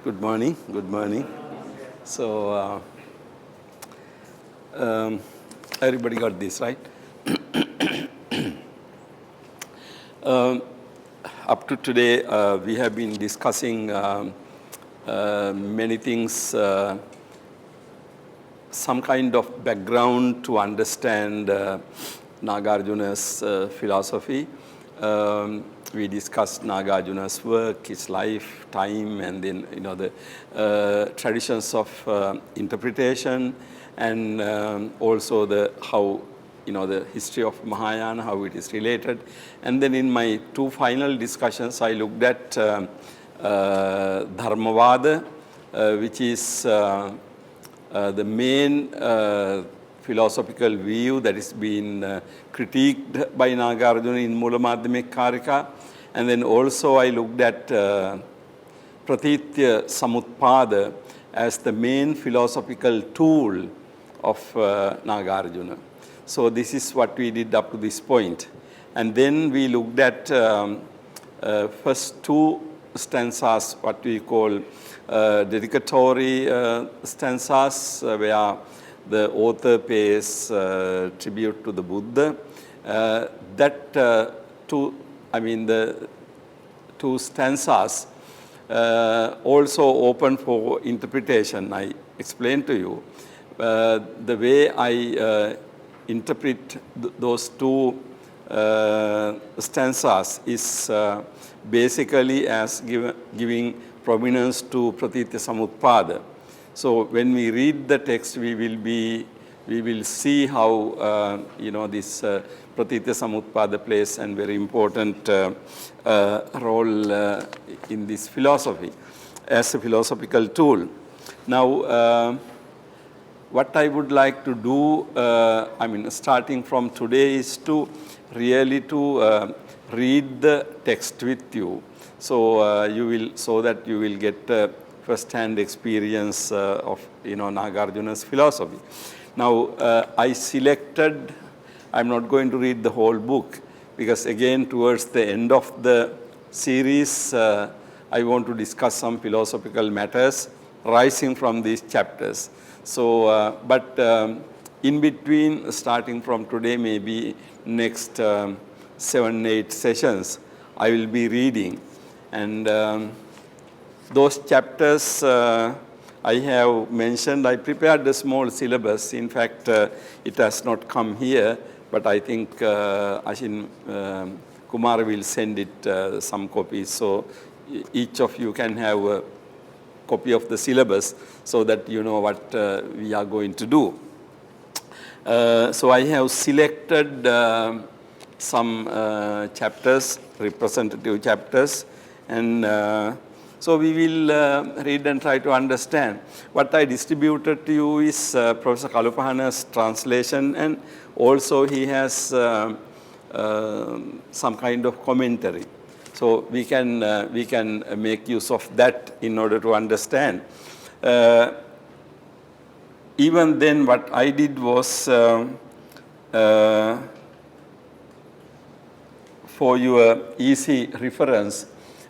Good morning. Good morning. So, everybody got this, right? Up to today, we have been discussing many things, some kind of background to understand Nāgārjuna's philosophy. We discussed Nagarjuna's work, his life, time, and then the traditions of interpretation, and also the how the history of Mahayana, how it is related. And then in my two final discussions, I looked at Dharmavada, which is the main philosophical view that is being critiqued by Nagarjuna in Mūlamadhyamakakārikā. And then also I looked at Pratyaya-parīkṣā as the main philosophical tool of Nagarjuna. So this is what we did up to this point. And then we looked at first two stanzas, what we call dedicatory stanzas, where the author pays tribute to the Buddha. The two stanzas also open for interpretation. I explained to you the way I interpret those two stanzas is basically as giving prominence to Pratyaya-parīkṣā. So when we read the text, we will see how this Pratyaya-parīkṣā plays a very important role in this philosophy as a philosophical tool. Now, what I would like to do, starting from today, is to really read the text with you, so that you will get first-hand experience of Nagarjuna's philosophy. Now, I selected. I'm not going to read the whole book because again, towards the end of the series, I want to discuss some philosophical matters rising from these chapters. So, but in between, starting from today, maybe next 7-8 sessions, I will be reading. And those chapters I have mentioned. I prepared a small syllabus. In fact, it has not come here, but I think Ashin Kumar will send it some copies. So each of you can have a copy of the syllabus so that you know what we are going to do. So I have selected some chapters, representative chapters, and so we will read and try to understand. What I distributed to you is Professor Kalupahana's translation, and also he has some kind of commentary. So we can make use of that in order to understand. Even then, what I did was, for your easy reference,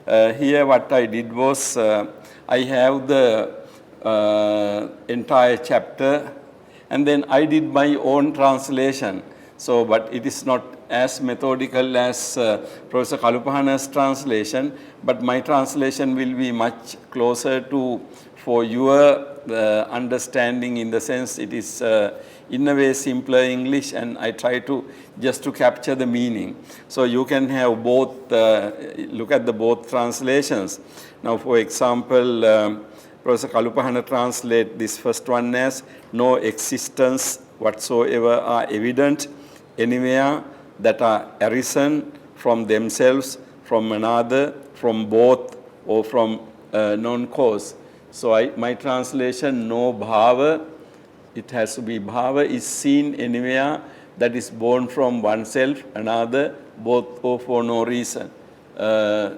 here what I did was, I have the entire chapter, and then I did my own translation. So, but it is not as methodical as Professor Kalupahana's translation, but my translation will be much closer to for your understanding, in the sense it is in a way simpler English, and I try to just to capture the meaning. So you can have both, look at the both translations. Now, for example, Professor Kalupahana translate this first one as, no existence whatsoever are evident anywhere that are arisen from themselves, from another, from both, or from non-cause. So my translation, no bhava, it has to be bhava, is seen anywhere that is born from oneself, another, both, or for no reason,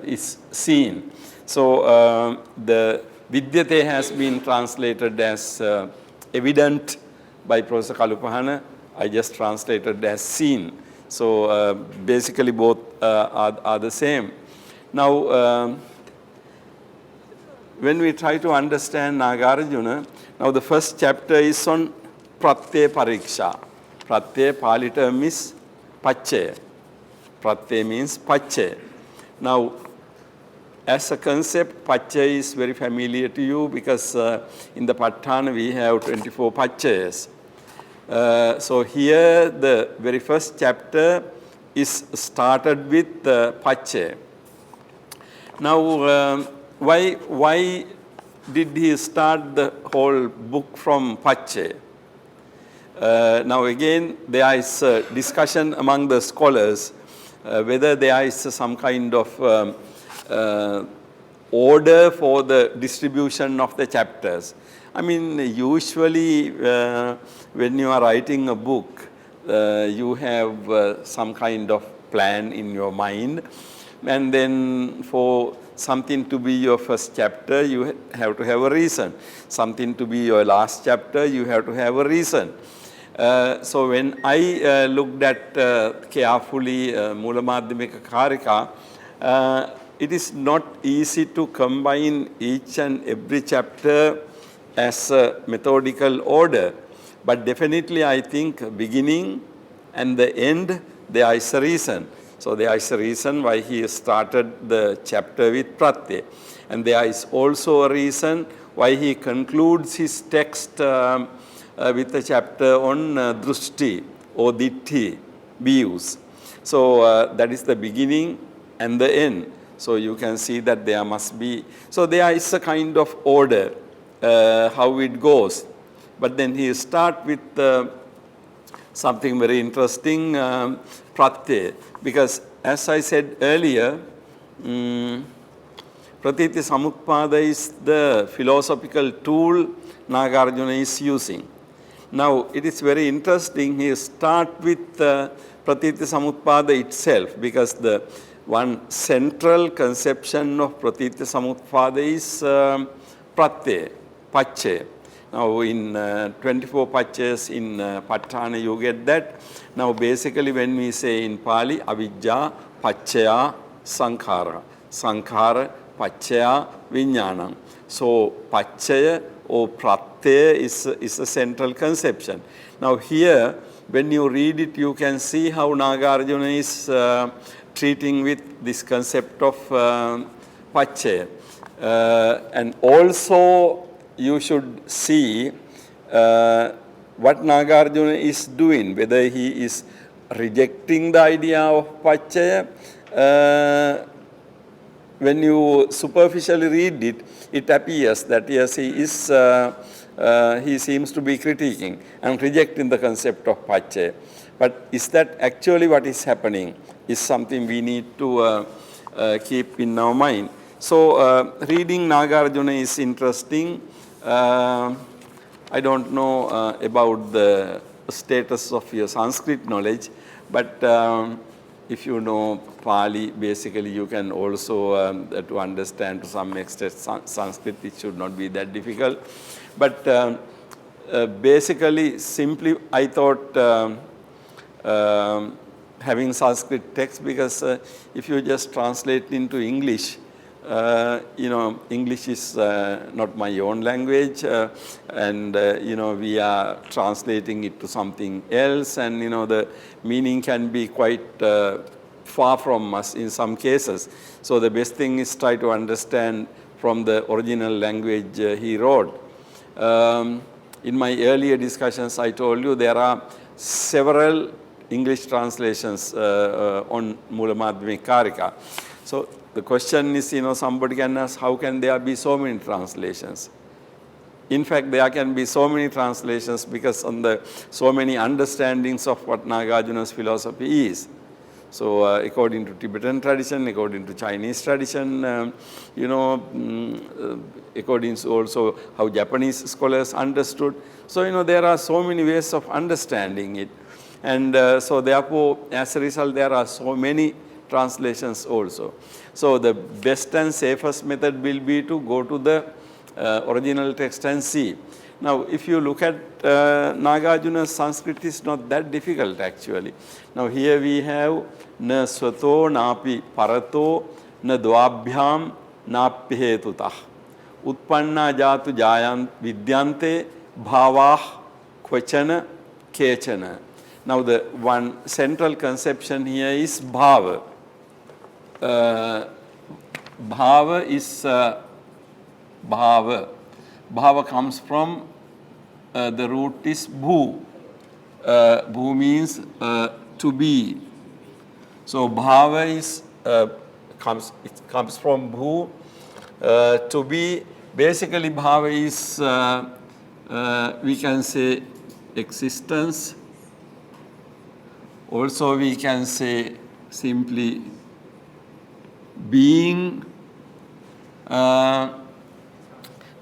is seen. So the vidyate has been translated as evident by Professor Kalupahana. I just translated as seen. So basically both are the same. Now, when we try to understand Nāgārjuna, now the first chapter is on Pratyaya-parīkṣā. Pratyaya, Pali term is Paccaya. Pratyaya means Paccaya. Now, as a concept, Paccaya is very familiar to you because in the Patthāna we have 24 Paccayas. So here the very first chapter is started with Paccaya. Now, why did he start the whole book from Paccaya? Now again, there is a discussion among the scholars whether there is some kind of order for the distribution of the chapters. I mean, usually when you are writing a book, you have some kind of plan in your mind, and then for something to be your first chapter, you have to have a reason. Something to be your last chapter, you have to have a reason. So when I looked at carefully Mūlamadhyamakakārikā, it is not easy to combine each and every chapter as a methodical order. But definitely I think beginning and the end, there is a reason. So there is a reason why he started the chapter with Pratyaya. And there is also a reason why he concludes his text with a chapter on drushti or ditti, views. So that is the beginning and the end. So you can see that there must be, so there is a kind of order how it goes. But then he start with something very interesting, Pratyaya, because as I said earlier, Pratīti-samutpada is the philosophical tool Nāgārjuna is using. Now it is very interesting, he start with Pratīti-samutpada itself, because the one central conception of Pratīti-samutpada is Pratyaya, Paccaya. Now in 24 Paccayas in Patthāna you get that. Now basically when we say in Pali, avijja, paccaya, sankhara. Sankhara, paccaya, vijñānam. So paccaya or pratyaya is a central conception. Now here when you read it, you can see how Nāgārjuna is treating with this concept of paccaya. And also you should see what Nāgārjuna is doing, whether he is rejecting the idea of paccaya. When you superficially read it, it appears that yes, he seems to be critiquing and rejecting the concept of paccaya. But is that actually what is happening is something we need to keep in our mind. So reading Nāgārjuna is interesting. I don't know about the status of your Sanskrit knowledge, but if you know Pali, basically you can also, to understand to some extent Sanskrit, it should not be that difficult. But basically, simply I thought having Sanskrit text, because if you just translate into English, English is not my own language, and we are translating it to something else, and the meaning can be quite far from us in some cases. So the best thing is try to understand from the original language he wrote. In my earlier discussions, I told you there are several English translations on Mūlamadhyamakakārikā. So the question is, somebody can ask, how can there be so many translations? In fact, there can be so many translations because on the so many understandings of what Nagarjuna's philosophy is. So according to Tibetan tradition, according to Chinese tradition, according to also how Japanese scholars understood. So, there are so many ways of understanding it. And so therefore, as a result, there are so many translations also. So the best and safest method will be to go to the original text and see. Now, if you look at Nagarjuna's Sanskrit, is not that difficult actually. Now, here we have na swato napi parato na dvabhyam napi hetutah. utpanna jatu jayan vidyante bhavah kvachana kechana. Now the one central conception here is bhava. Bhava is bhava. Bhava comes from the root is bhu. Bhu means to be. So bhava is comes from bhu. To be, basically bhava is we can say existence. Also we can say simply being. Now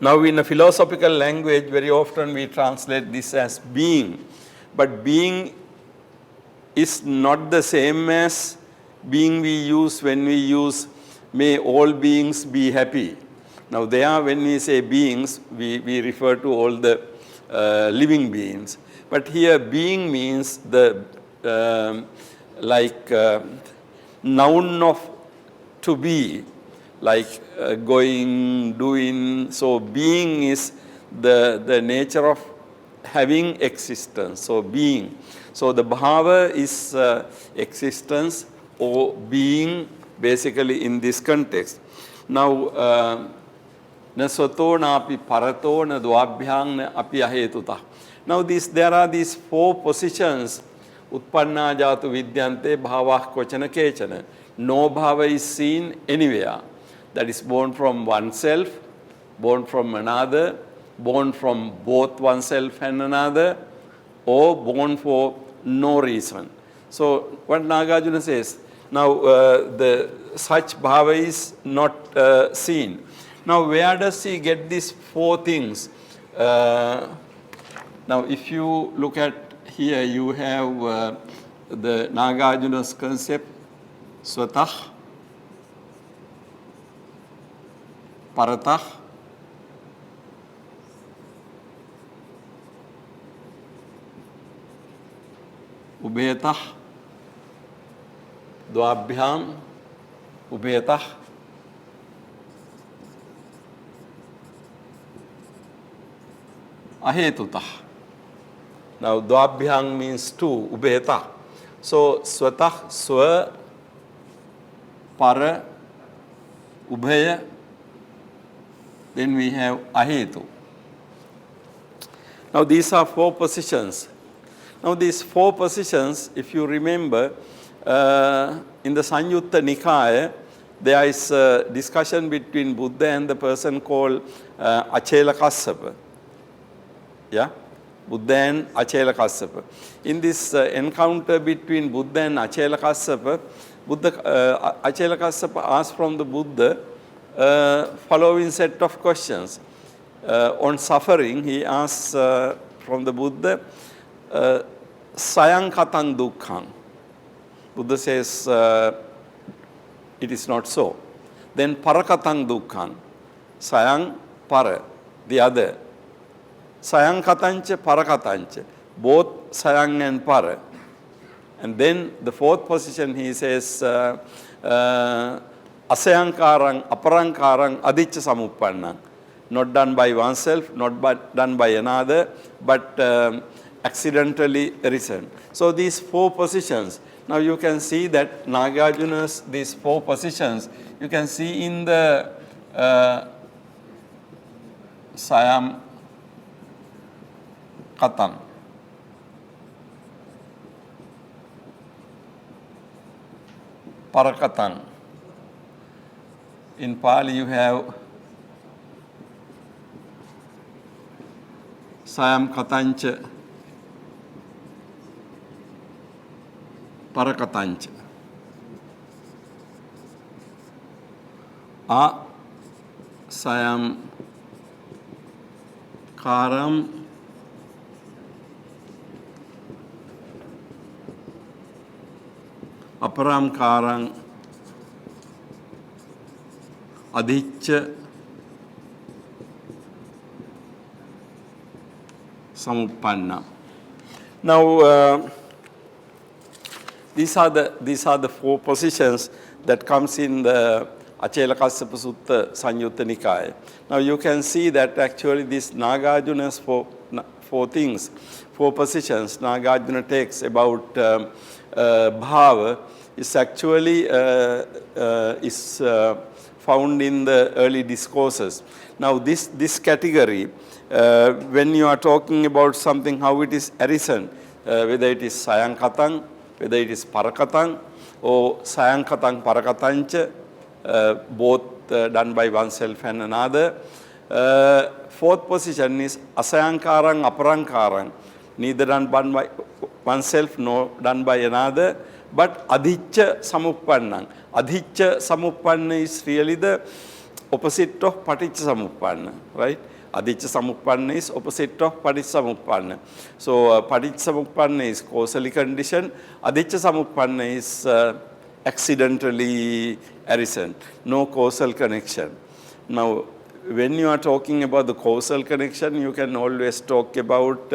in a philosophical language, very often we translate this as being. But being is not the same as being we use when we use may all beings be happy. Now there when we say beings, we refer to all the living beings. But here being means the noun of to be, like going, doing. So being is the nature of having existence. So being. So the bhava is existence or being, basically in this context. Now, na swato na api parato na dvabhyang na api ahetutah. Now there are these four positions. Utpanna jatu vidyante bhavah kvachana kechana. No bhava is seen anywhere. That is born from oneself, born from another, born from both oneself and another, or born for no reason. So what Nāgārjuna says, now the such bhava is not seen. Now where does he get these four things? Now if you look at here, you have the Nagarjuna's concept, swatah, paratah, ubhetah, dvabhyam, ubhetah, ahetutah. Now dvabhyam means two, ubhetah. So swatah, swa, para, ubhaya, then we have ahetu. Now these are four positions. Now these four positions, if you remember, in the Sanyutta Nikaya, there is a discussion between Buddha and the person called Achela Kassapa. Yeah? Buddha and Achela Kassapa. In this encounter between Buddha and Achela Kassapa, Achela Kassapa asked from the Buddha following set of questions. On suffering, he asks from the Buddha, sayang katang dukkhang. Buddha says, it is not so. Then parakatang dukkhang. Sayang, para, the other. Sayang katancha, parakatancha. Both sayang and para. And then the fourth position he says, asayankarang, aparankarang, adicca samuppannang. Not done by oneself, not done by another, but accidentally arisen. So these four positions. Now you can see that Nagarjuna's these four positions, you can see in the Sayam Katam. Parakatang. In Pali you have Sayam Katancha, Parakatancha. A Sayam Karam Aparam Karang Adicca Samuppanna. Now these are the four positions that comes in the Achelakassapa Sutta Sanyutta Nikaya. Now you can see that actually this Nāgārjuna's four things, four positions Nāgārjuna takes about bhava is actually found in the early discourses. Now this category, when you are talking about something, how it is arisen, whether it is sayankatang, whether it is parakatang, or sayankatang parakatancha, both done by oneself and another. Fourth position is asayankarang aparankarang, neither done by oneself nor done by another, but adhicca samuppannang. Adhicca samuppanna is really the opposite of paticca samuppanna, right? Adhicca samuppanna is opposite of paticca samuppanna. So paticca samuppanna is causally conditioned, adhicca samuppanna is accidentally arisen, no causal connection. Now, when you are talking about the causal connection, you can always talk about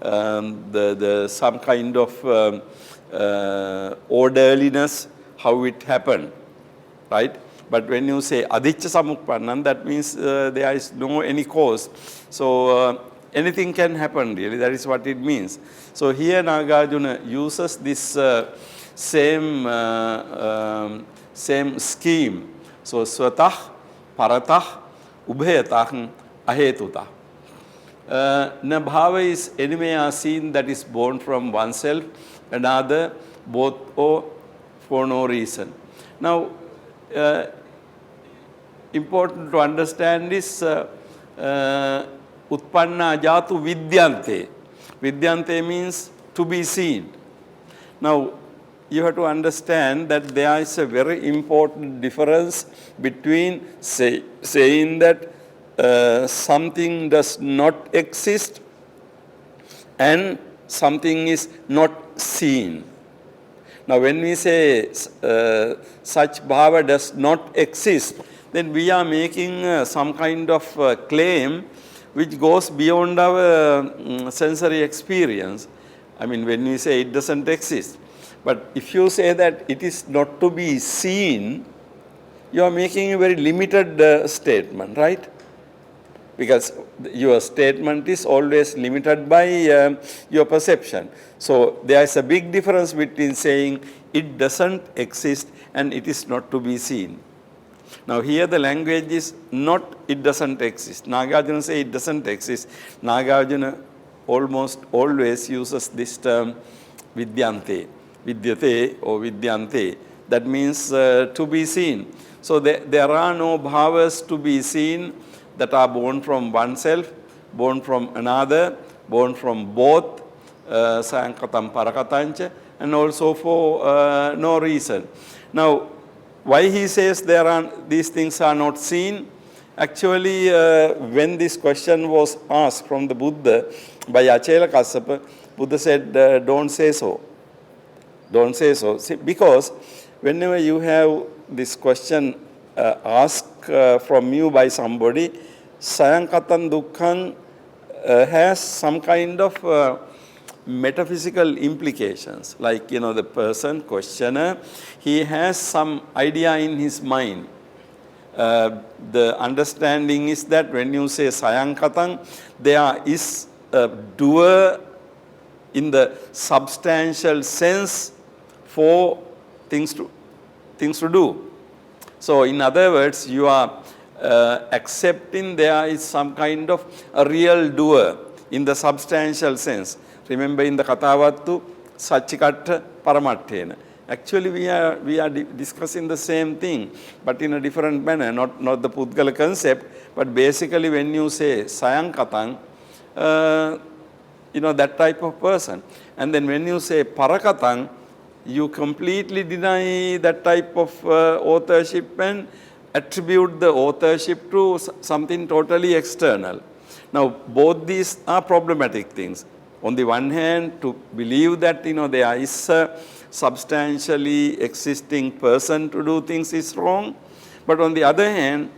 some kind of orderliness, how it happened, right? But when you say adhicca samuppannan, that means there is no any cause. So anything can happen really, that is what it means. So here Nāgārjuna uses this same scheme. So swatah, paratah, ubhayatah, ahetutah. Na bhava is anyway seen that is born from oneself, another, both or for no reason. Now, important to understand is utpanna ajatu vidyante. Vidyante means to be seen. Now, you have to understand that there is a very important difference between saying that something does not exist and something is not seen. Now, when we say such bhava does not exist, then we are making some kind of claim which goes beyond our sensory experience. I mean, when we say it doesn't exist. But if you say that it is not to be seen, you are making a very limited statement, right? Because your statement is always limited by your perception. So there is a big difference between saying it doesn't exist and it is not to be seen. Now here the language is not it doesn't exist. Nagarjuna says it doesn't exist. Nagarjuna almost always uses this term vidyante, vidyate or vidyante. That means to be seen. So there are no bhavas to be seen that are born from oneself, born from another, born from both, sayankatam parakatancha, and also for no reason. Now, why he says these things are not seen? Actually, when this question was asked from the Buddha by Achelakassapa, Buddha said, don't say so. Don't say so. See, because whenever you have this question asked from you by somebody, sayankatan dukkhan has some kind of metaphysical implications. Like, the person, questioner, he has some idea in his mind. The understanding is that when you say sayankatan, there is a doer in the substantial sense for things to do. So in other words, you are accepting there is some kind of a real doer in the substantial sense. Remember in the Katavattu, Sachikatta Paramattena. Actually, we are discussing the same thing, but in a different manner, not the Pudgala concept, but basically when you say Sayankatang, that type of person. And then when you say Parakatang, you completely deny that type of authorship and attribute the authorship to something totally external. Now, both these are problematic things. On the one hand, to believe that there is a substantially existing person to do things is wrong, but on the other hand,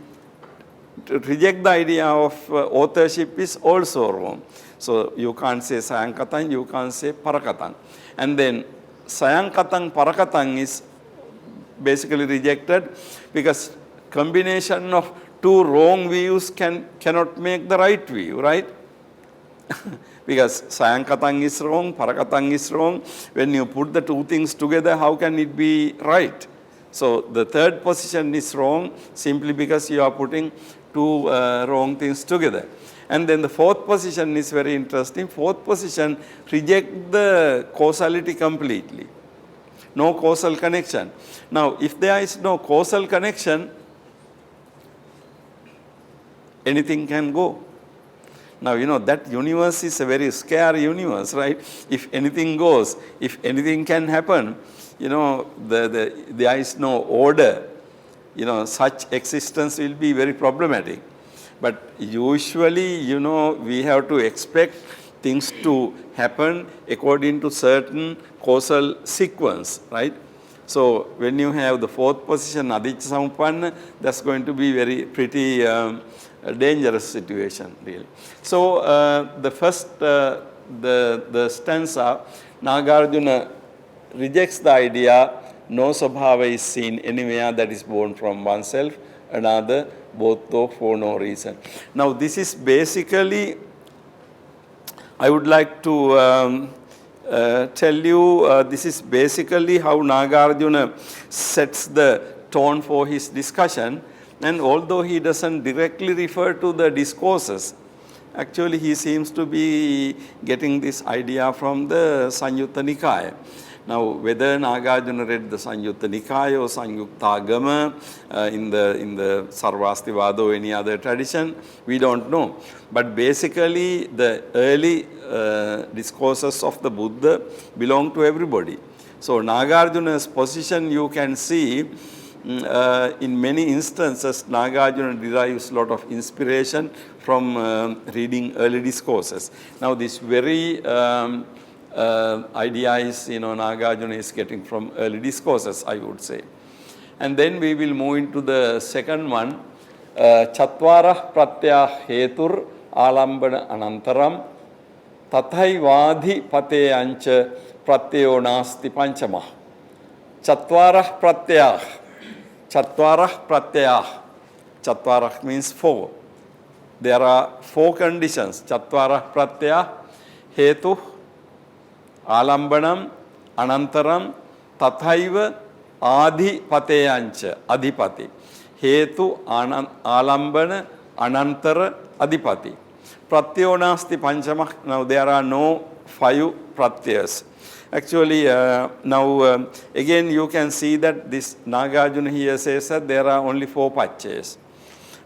to reject the idea of authorship is also wrong. So you can't say Sayankatang, you can't say Parakatang. And then Sayankatang, Parakatang is basically rejected because combination of two wrong views cannot make the right view, right? Because Sayankatang is wrong, Parakatang is wrong. When you put the two things together, how can it be right? So the third position is wrong simply because you are putting two wrong things together. And then the fourth position is very interesting. Fourth position reject the causality completely. No causal connection. Now, if there is no causal connection, anything can go. Now, you know, that universe is a very scary universe, right? If anything goes, if anything can happen, you know, there is no order. You know, such existence will be very problematic. But usually, you know, we have to expect things to happen according to certain causal sequence, right? So when you have the fourth position, Adicca Samuppanna, that's going to be very pretty dangerous situation, really. So the first, the stanza, Nāgārjuna rejects the idea, no Svabhava is seen anywhere that is born from oneself, another, both though for no reason. Now this is basically, I would like to tell you, this is basically how Nāgārjuna sets the tone for his discussion. And although he doesn't directly refer to the discourses, actually he seems to be getting this idea from the Saññutta Nikāya. Now, whether Nāgārjuna read the Saññutta Nikāya or Saññuttagama in the Sarvastivada or any other tradition, we don't know. But basically, the early discourses of the Buddha belong to everybody. So, Nāgārjuna's position you can see in many instances, Nāgārjuna derives a lot of inspiration from reading early discourses. Now, this very idea is, you know, Nāgārjuna is getting from early discourses, I would say. And then we will move into the second one, Chatvara Pratyaya Hetur Alambana Anantaram Tathaivadhi Pateyancha Pratyayo Nasti Panchama. Chatvara Pratyaya. Chatvara Pratyaya. Chatvara means four. There are four conditions. Chatvara Pratyaya Hetu Alambanam, Anantaram, Tathaiva, Adhipateyancha, Adhipati. Hetu, Alambana, Anantara, Adhipati. Pratyayo nasti panchama. Now there are no five pratyas. Actually, now again you can see that this Nāgārjuna here says that there are only four pacchayas.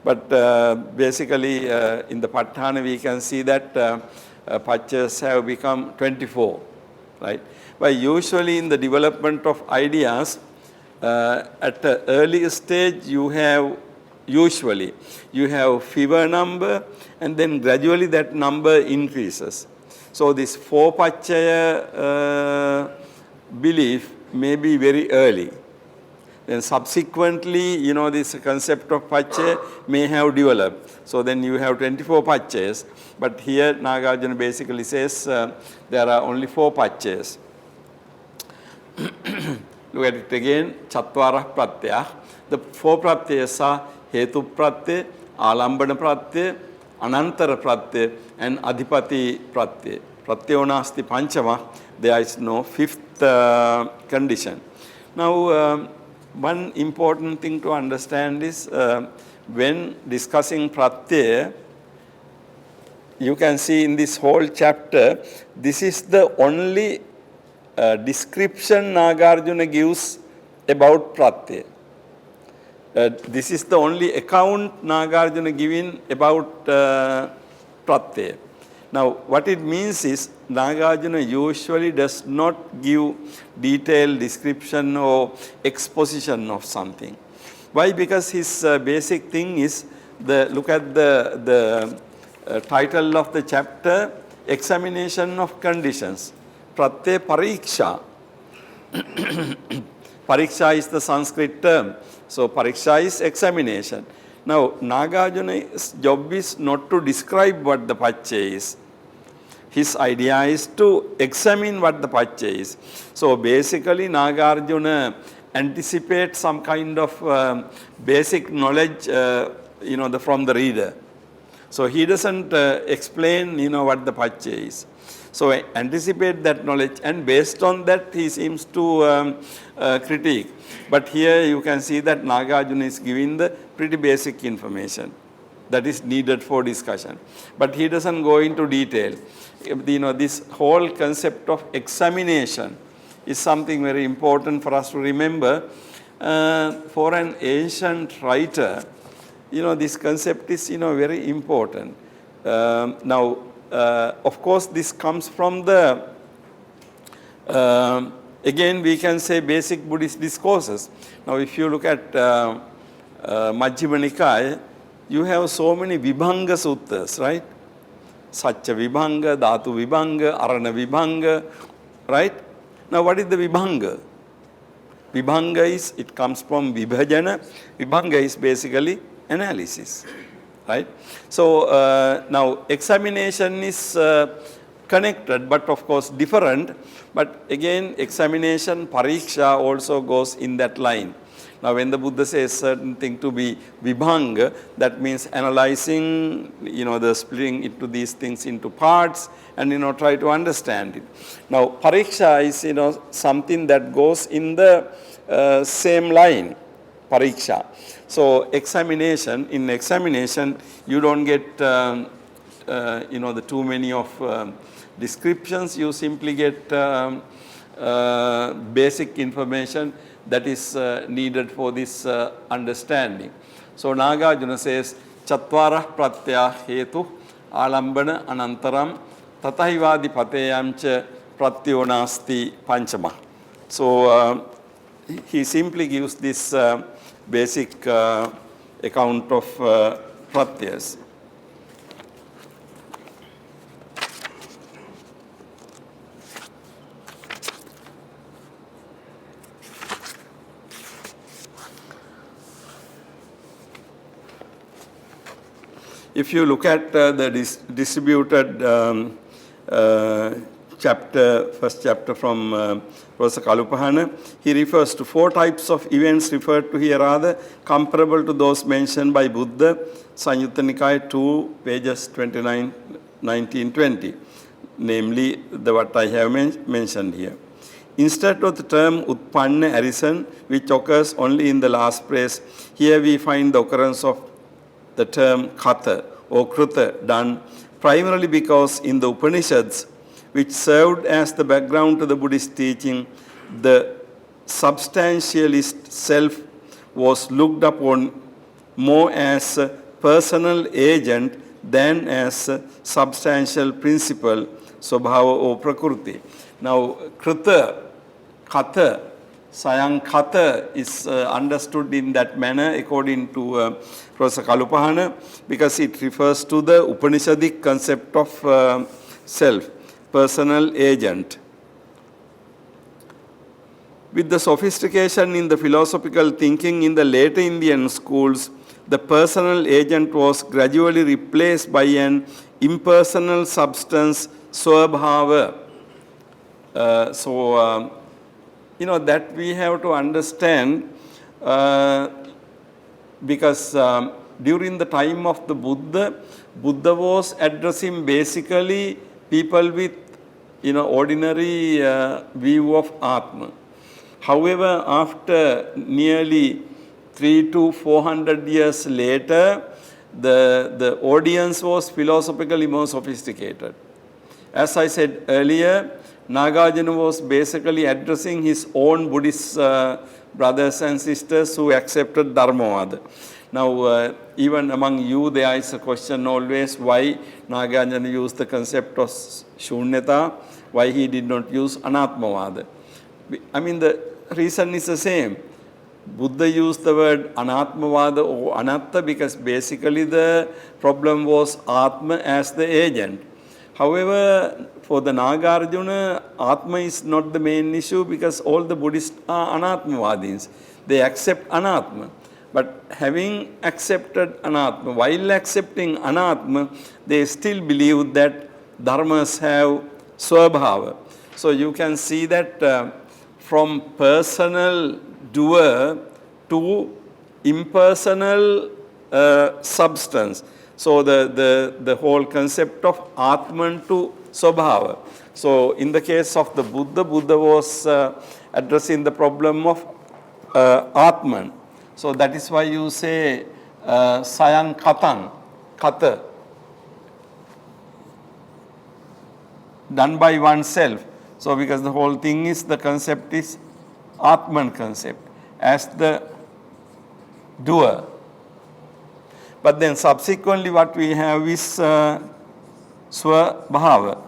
But basically in the Patthana we can see that pacchayas have become 24. Right? But usually in the development of ideas, at the early stage you have fewer number and then gradually that number increases. So this four pacchaya belief may be very early. Then subsequently, you know, this concept of pacchaya may have developed. So then you have 24 pacchayas. But here Nāgārjuna basically says there are only four pacchayas. Look at it again, Chatvara Pratyaya. The four pratyayas are Hetu Pratyaya, Alambana Pratyaya, Anantara Pratyaya and Adhipati Pratyaya. Pratyayo nasti panchama, there is no fifth condition. Now, one important thing to understand is when discussing Pratyaya, you can see in this whole chapter, this is the only description Nāgārjuna gives about Pratyaya. This is the only account Nāgārjuna giving about Pratyaya. Now, what it means is Nāgārjuna usually does not give detailed description or exposition of something. Why? Because his basic thing is, look at the title of the chapter, examination of conditions. Pratyaya-parīkṣā. Pariksha is the Sanskrit term. So Pariksha is examination. Now Nāgārjuna's job is not to describe what the pacchaya is. His idea is to examine what the pacchaya is. So basically Nāgārjuna anticipate some kind of basic knowledge, from the reader. So he doesn't explain, what the Paccaya is. So anticipate that knowledge, and based on that he seems to critique. But here you can see that Nāgārjuna is giving the pretty basic information that is needed for discussion. But he doesn't go into detail. This whole concept of examination is something very important for us to remember. For an ancient writer, this concept is, very important. Now, of course, this comes from the, again, we can say basic Buddhist discourses. Now, if you look at Majjhima Nikaya, you have so many Vibhanga suttas, right? Satya Vibhanga, Dhatu Vibhanga, Arana Vibhanga, right? Now, what is the Vibhanga? Vibhanga is, it comes from Vibhajana. Vibhanga is basically analysis, right? So, now examination is connected, but of course different. But again, examination, Pariksha also goes in that line. Now, when the Buddha says certain thing to be Vibhanga, that means analyzing, the splitting into these things into parts and, try to understand it. Now, Pariksha is, something that goes in the same line, Pariksha. So, in examination, you don't get, the too many of descriptions. You simply get basic information that is needed for this understanding. So, Nāgārjuna says, Chattvara pratyaya hetu alambana anantaram tatahivadi pateyamcha pratyo nasti panchama. So, he simply gives this basic account of pratyas. If you look at the distributed first chapter from Professor Kalupahana, he refers to 4 types of events referred to here are the comparable to those mentioned by Buddha, Sanyutta Nikaya 2, pages 29, 19, 20, namely what I have mentioned here. Instead of the term Utpanna arisen, which occurs only in the last phrase, here we find the occurrence of the term Kata or Kruta done primarily because in the Upanishads, which served as the background to the Buddhist teaching, the substantialist self was looked upon more as a personal agent than as a substantial principle, Swabhava or Prakriti. Now, Kruta, Kata, Sayang Kata is understood in that manner according to Professor Kalupahana, because it refers to the Upanishadic concept of self, personal agent. With the sophistication in the philosophical thinking in the later Indian schools, the personal agent was gradually replaced by an impersonal substance, Swabhava. That we have to understand because during the time of the Buddha was addressing basically people with ordinary view of Atma. However, after nearly 300 to 400 years later, the audience was philosophically more sophisticated. As I said earlier, Nāgārjuna was basically addressing his own Buddhist brothers and sisters who accepted Dharmavada. Now, even among you, there is a question always why Nāgārjuna used the concept of Shunyata, why he did not use Anatmavada. I mean, the reason is the same. Buddha used the word Anatmavada or Anatta because basically the problem was Atma as the agent. However, for the Nāgārjuna, Atma is not the main issue because all the Buddhists are Anatmavadins. They accept Anatma. But having accepted Anatma, while accepting Anatma, they still believe that dharmas have Swabhava. So you can see that from personal doer to impersonal substance. So the whole concept of Atman to Swabhava. So in the case of the Buddha, Buddha was addressing the problem of Atman. So that is why you say Sayang Katan, Kata, done by oneself. So because the whole thing is, the concept is Atman concept as the doer. But then subsequently what we have is Swabhava.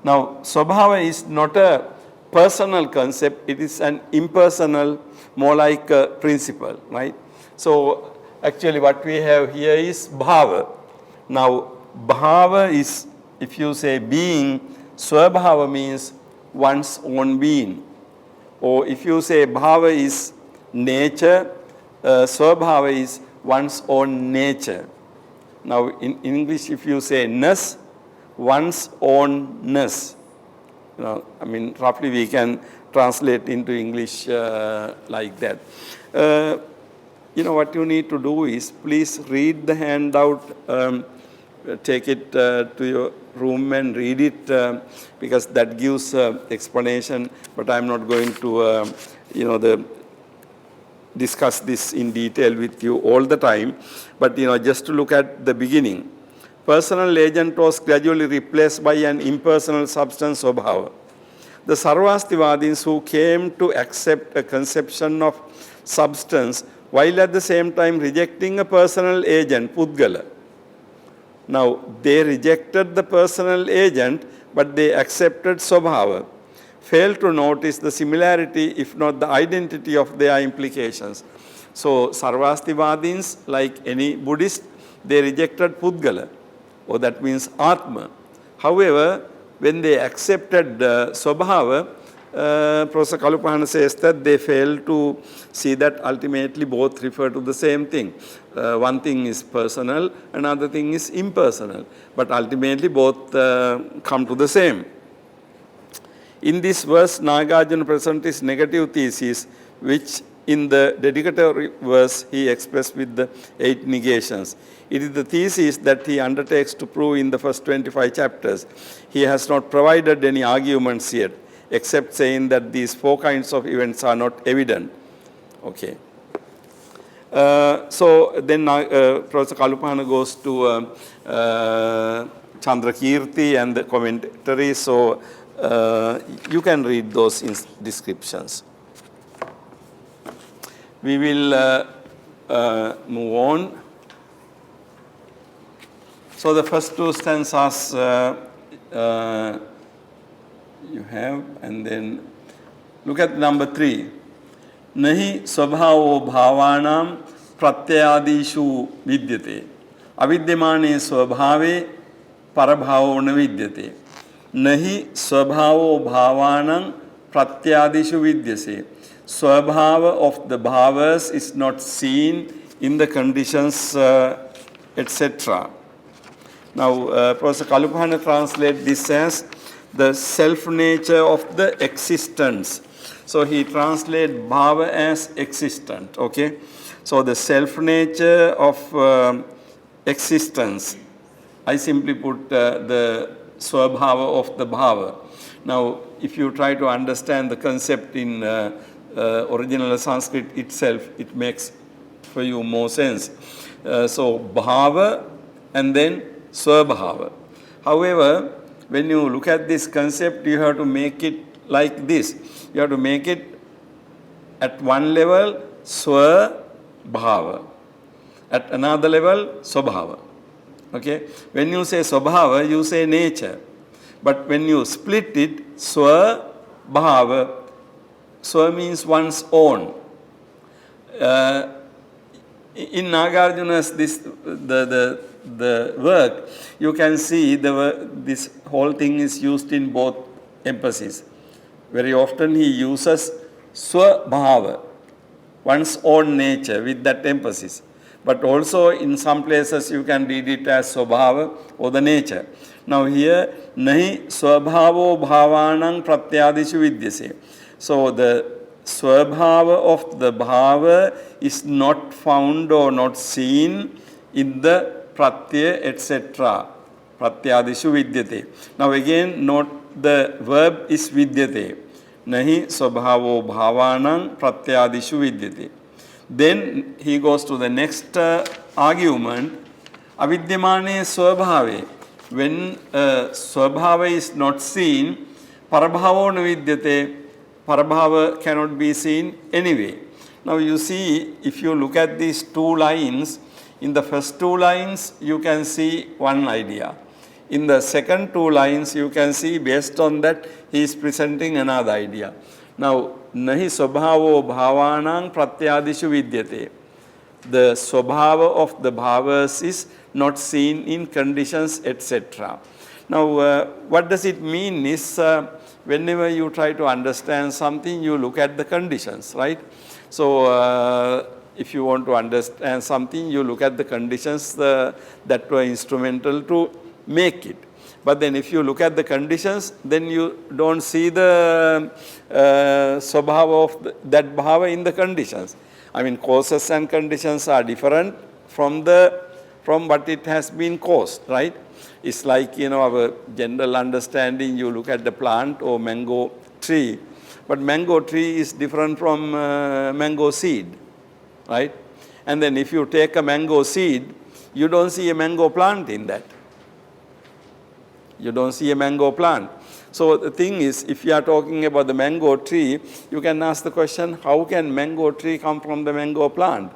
Now Swabhava is not a personal concept, it is an impersonal, more like a principle, right? So actually what we have here is Bhava. Now Bhava is, if you say being, Swabhava means one's own being. Or if you say Bhava is nature, Swabhava is one's own nature. Now in English, if you say ness, one's ownness. I mean, roughly we can translate into English like that. What you need to do is, please read the handout, take it to your room and read it, because that gives explanation, but I'm not going to, discuss this in detail with you all the time. But, just to look at the beginning. Personal agent was gradually replaced by an impersonal substance Swabhava. The Sarvastivadins who came to accept a conception of substance while at the same time rejecting a personal agent, Pudgala. Now, they rejected the personal agent, but they accepted Swabhava. Failed to notice the similarity, if not the identity of their implications. So, Sarvastivadins, like any Buddhist, they rejected Pudgala, or that means Atma. However, when they accepted Swabhava, Professor Kalupahana says that they failed to see that ultimately both refer to the same thing. One thing is personal, another thing is impersonal. But ultimately both come to the same. In this verse, Nāgārjuna presents his negative thesis, which in the dedicatory verse he expressed with the 8 negations. It is the thesis that he undertakes to prove in the first 25 chapters. He has not provided any arguments yet, except saying that these 4 kinds of events are not evident. Okay. So then Professor Kalupahana goes to Chandrakirti and the commentary. So you can read those descriptions. We will move on. So the first 2 stanzas you have, and then look at number 3. Nahi swabhavo bhavanam pratyayadishu vidyate. Avidyamane swabhave parabhavo na vidyate. Nahi swabhavo bhavanam pratyayadishu vidyase. Swabhava of the bhavas is not seen in the conditions, etc. Now, Professor Kalupahana translates this as the self-nature of the existence. So, he translates bhava as existent, okay. So, the self-nature of existence, I simply put the swabhava of the bhava. Now, if you try to understand the concept in original Sanskrit itself, it makes for you more sense. So, bhava and then swabhava. However, when you look at this concept, you have to make it like this. You have to make it at one level swabhava, at another level swabhava. Okay? When you say swabhava, you say nature. But when you split it, swabhava, swa means one's own. In Nāgārjuna's the work, you can see this whole thing is used in both emphases. Very often he uses swabhava, one's own nature, with that emphasis. But also in some places you can read it as swabhava or the nature. Now here, nahi swabhavo bhavanam pratyadishu vidyase. So the swabhava of the bhava is not found or not seen in the pratyaya, etc. Pratyadishu vidyate. Now again, note the verb is vidyate. Nahi swabhavo bhavanam pratyadishu vidyate. Then he goes to the next argument. Avidyamane swabhave. When swabhava is not seen, parabhavo na vidyate. Parabhava cannot be seen anyway. Now you see, if you look at these two lines, in the first two lines you can see one idea. In the second two lines you can see based on that he is presenting another idea. Now, nahi swabhavo bhavanam pratyadishu vidyate. The swabhava of the bhavas is not seen in conditions, etc. Now, what does it mean is whenever you try to understand something, you look at the conditions, right? So, if you want to understand something, you look at the conditions that were instrumental to make it. But then if you look at the conditions, then you don't see the swabhava of that bhava in the conditions. I mean, causes and conditions are different from what it has been caused, right? It's like, our general understanding, you look at the plant or mango tree, but mango tree is different from mango seed, right? And then if you take a mango seed, you don't see a mango plant in that. You don't see a mango plant. So the thing is, if you are talking about the mango tree, you can ask the question, how can mango tree come from the mango plant?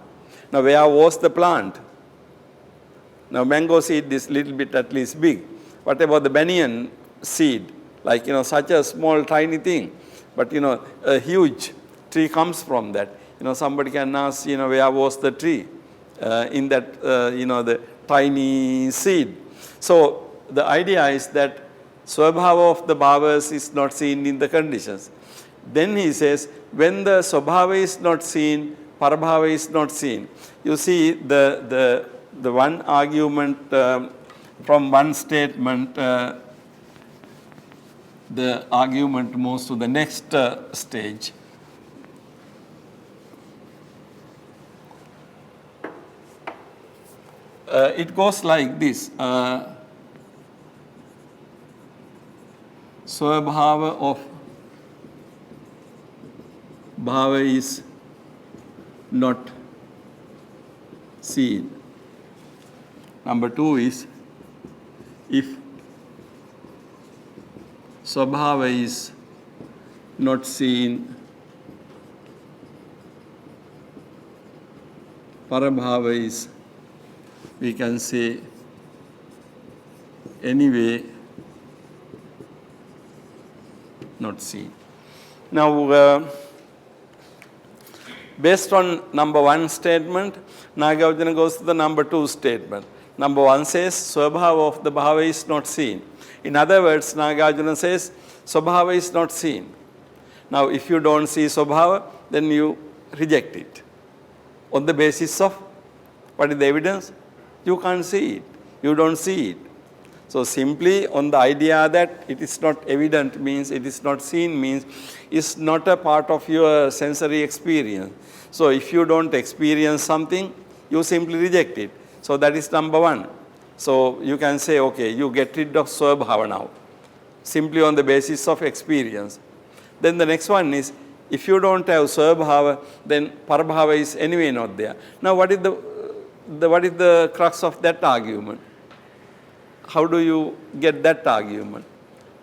Now, where was the plant? Now, mango seed is little bit at least big. What about the banyan seed? Like, such a small tiny thing. But, a huge tree comes from that. Somebody can ask, where was the tree in that, the tiny seed. So, the idea is that swabhava of the bhavas is not seen in the conditions. Then he says, when the swabhava is not seen, parabhava is not seen. You see, the one argument from one statement, the argument moves to the next stage. It goes like this. Swabhava of bhava is not seen. Number two is, if swabhava is not seen, parabhava is, we can say, anyway not seen. Now, based on number one statement, Nāgārjuna goes to the number two statement. Number one says, swabhava of the bhava is not seen. In other words, Nāgārjuna says, swabhava is not seen. Now, if you don't see swabhava, then you reject it. On the basis of, what is the evidence? You can't see it. You don't see it. So simply on the idea that it is not evident means, it is not seen means, is not a part of your sensory experience. So if you don't experience something, you simply reject it. So that is number one. So you can say, okay, you get rid of swabhava now, simply on the basis of experience. Then the next one is, if you don't have swabhava, then parabhava is anyway not there. Now what is the crux of that argument? How do you get that argument?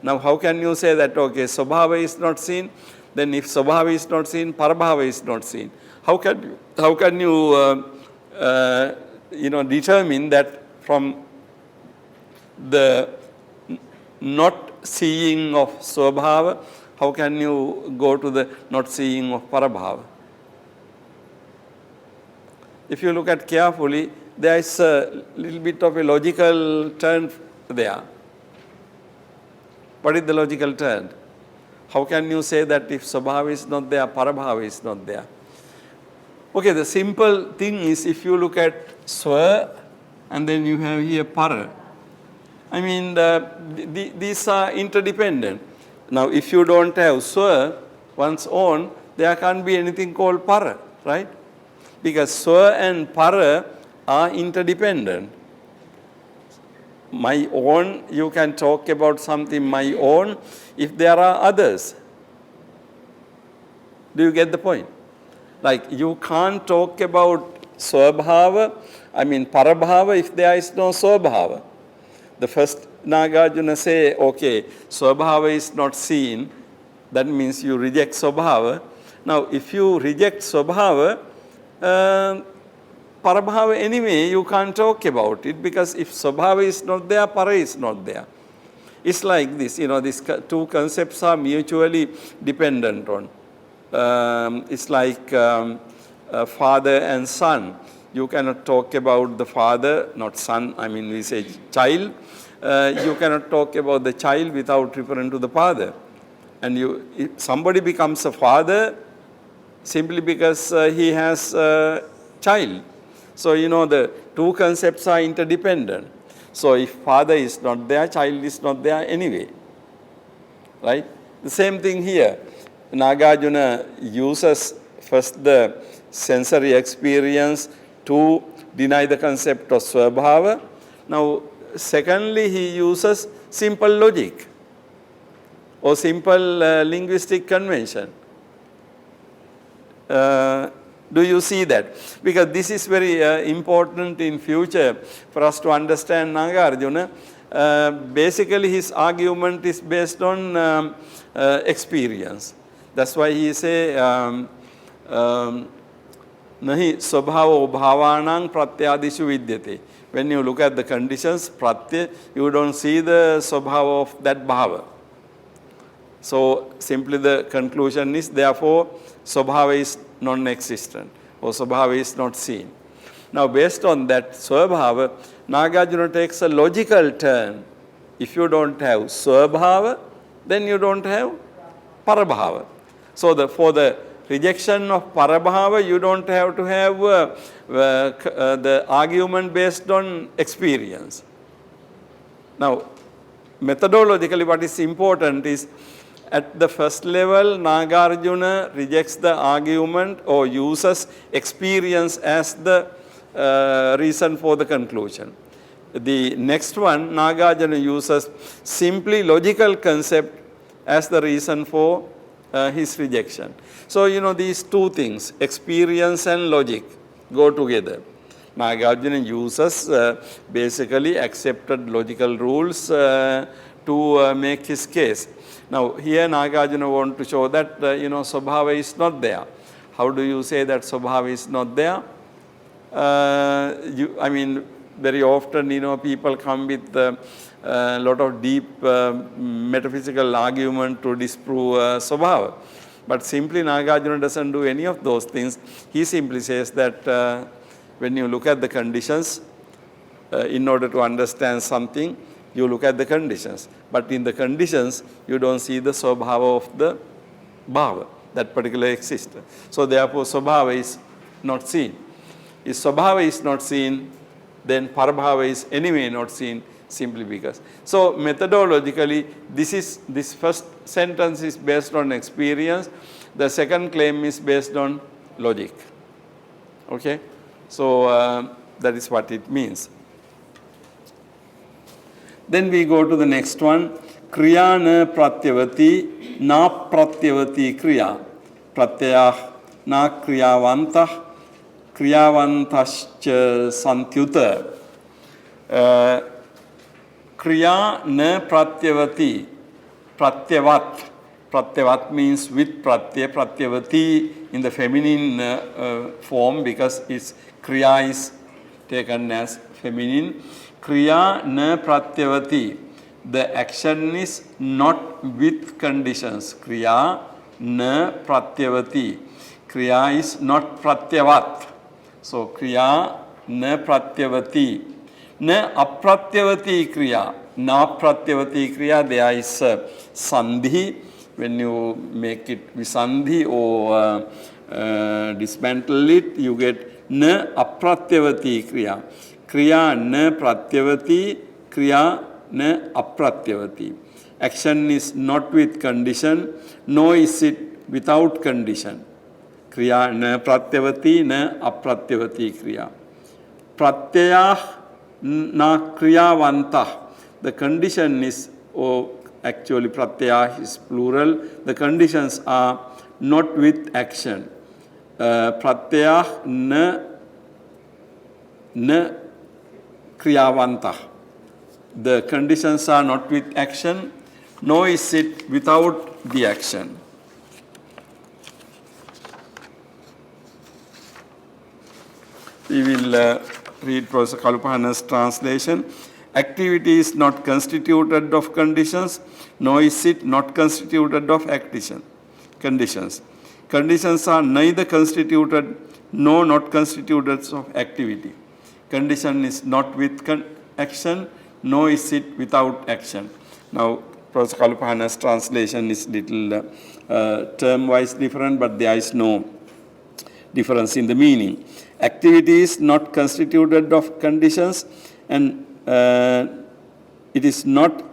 Now, how can you say that, okay, swabhava is not seen, then if swabhava is not seen, parabhava is not seen? How can you determine that from the not seeing of swabhava, how can you go to the not seeing of parabhava? If you look at carefully, there is a little bit of a logical turn there. What is the logical turn? How can you say that if swabhava is not there, parabhava is not there? Okay, the simple thing is, if you look at swa and then you have here para, I mean, these are interdependent. Now, if you don't have swa, one's own, there can't be anything called para, right? Because swa and para are interdependent. My own, you can talk about something my own if there are others. Do you get the point? Like you can't talk about swabhava, parabhava if there is no swabhava. The first Nāgārjuna say, okay, swabhava is not seen, that means you reject swabhava. Now if you reject swabhava, parabhava anyway, you can't talk about it because if swabhava is not there, para is not there. It's like this, these two concepts are mutually dependent on. It's like father and son. You cannot talk about the father, not son, we say child. You cannot talk about the child without referring to the father. And if somebody becomes a father simply because he has a child. So, the two concepts are interdependent. So, if father is not there, child is not there anyway. Right? The same thing here. Nagarjuna uses first the sensory experience to deny the concept of swabhava. Now, secondly, he uses simple logic or simple linguistic convention. Do you see that? Because this is very important in future for us to understand Nagarjuna. Basically, his argument is based on experience. That's why he say, nahi swabhavo bhavanang pratyadishu vidyate. When you look at the conditions, pratyaya, you don't see the swabhava of that bhava. So, simply the conclusion is, therefore, swabhava is non-existent or swabhava is not seen. Now, based on that swabhava, Nagarjuna takes a logical turn. If you don't have swabhava, then you don't have parabhava. So, for the rejection of parabhava, you don't have to have the argument based on experience. Now, methodologically what is important is, at the first level, Nagarjuna rejects the argument or uses experience as the reason for the conclusion. The next one, Nagarjuna uses simply logical concept as the reason for his rejection. So, these two things, experience and logic, go together. Nagarjuna uses basically accepted logical rules to make his case. Now, here Nagarjuna want to show that, swabhava is not there. How do you say that swabhava is not there? Very often, people come with a lot of deep metaphysical argument to disprove swabhava. But simply Nagarjuna doesn't do any of those things. He simply says that when you look at the conditions, in order to understand something, you look at the conditions. But in the conditions, you don't see the swabhava of the bhava, that particular existence. So therefore, swabhava is not seen. If swabhava is not seen, then parabhava is anyway not seen, simply because. So methodologically, this first sentence is based on experience. The second claim is based on logic. Okay? So that is what it means. Then we go to the next one. Kriya na pratyavati, na pratyavati kriya. Pratyayah na kriyavantah, kriyavantascha santyuta. Kriya na pratyavati, pratyavat. Pratyavat means with pratyaya, pratyavati in the feminine form because its kriya is taken as feminine. Kriya na pratyavati. The action is not with conditions. Kriya na pratyavati. Kriya is not pratyavat. So, kriya na pratyavati. Na apratyavati kriya. Na pratyavati kriya, there is sandhi. When you make it visandhi or dismantle it, you get na apratyavati kriya. Kriya na pratyavati, kriya na apratyavati. Action is not with condition, nor is it without condition. Kriya na pratyavati na apratyavati kriya. Pratyaya na kriyavantah. The condition is, actually pratyaya is plural. The conditions are not with action. Pratyaya na kriyavantah. The conditions are not with action, nor is it without the action. We will read Professor Kalupahana's translation. Activity is not constituted of conditions, nor is it not constituted of conditions. Conditions are neither constituted nor not constituted of activity. Condition is not with action, nor is it without action. Now, Professor Kalupahana's translation is little term-wise different, but there is no difference in the meaning. Activity is not constituted of conditions, and it is not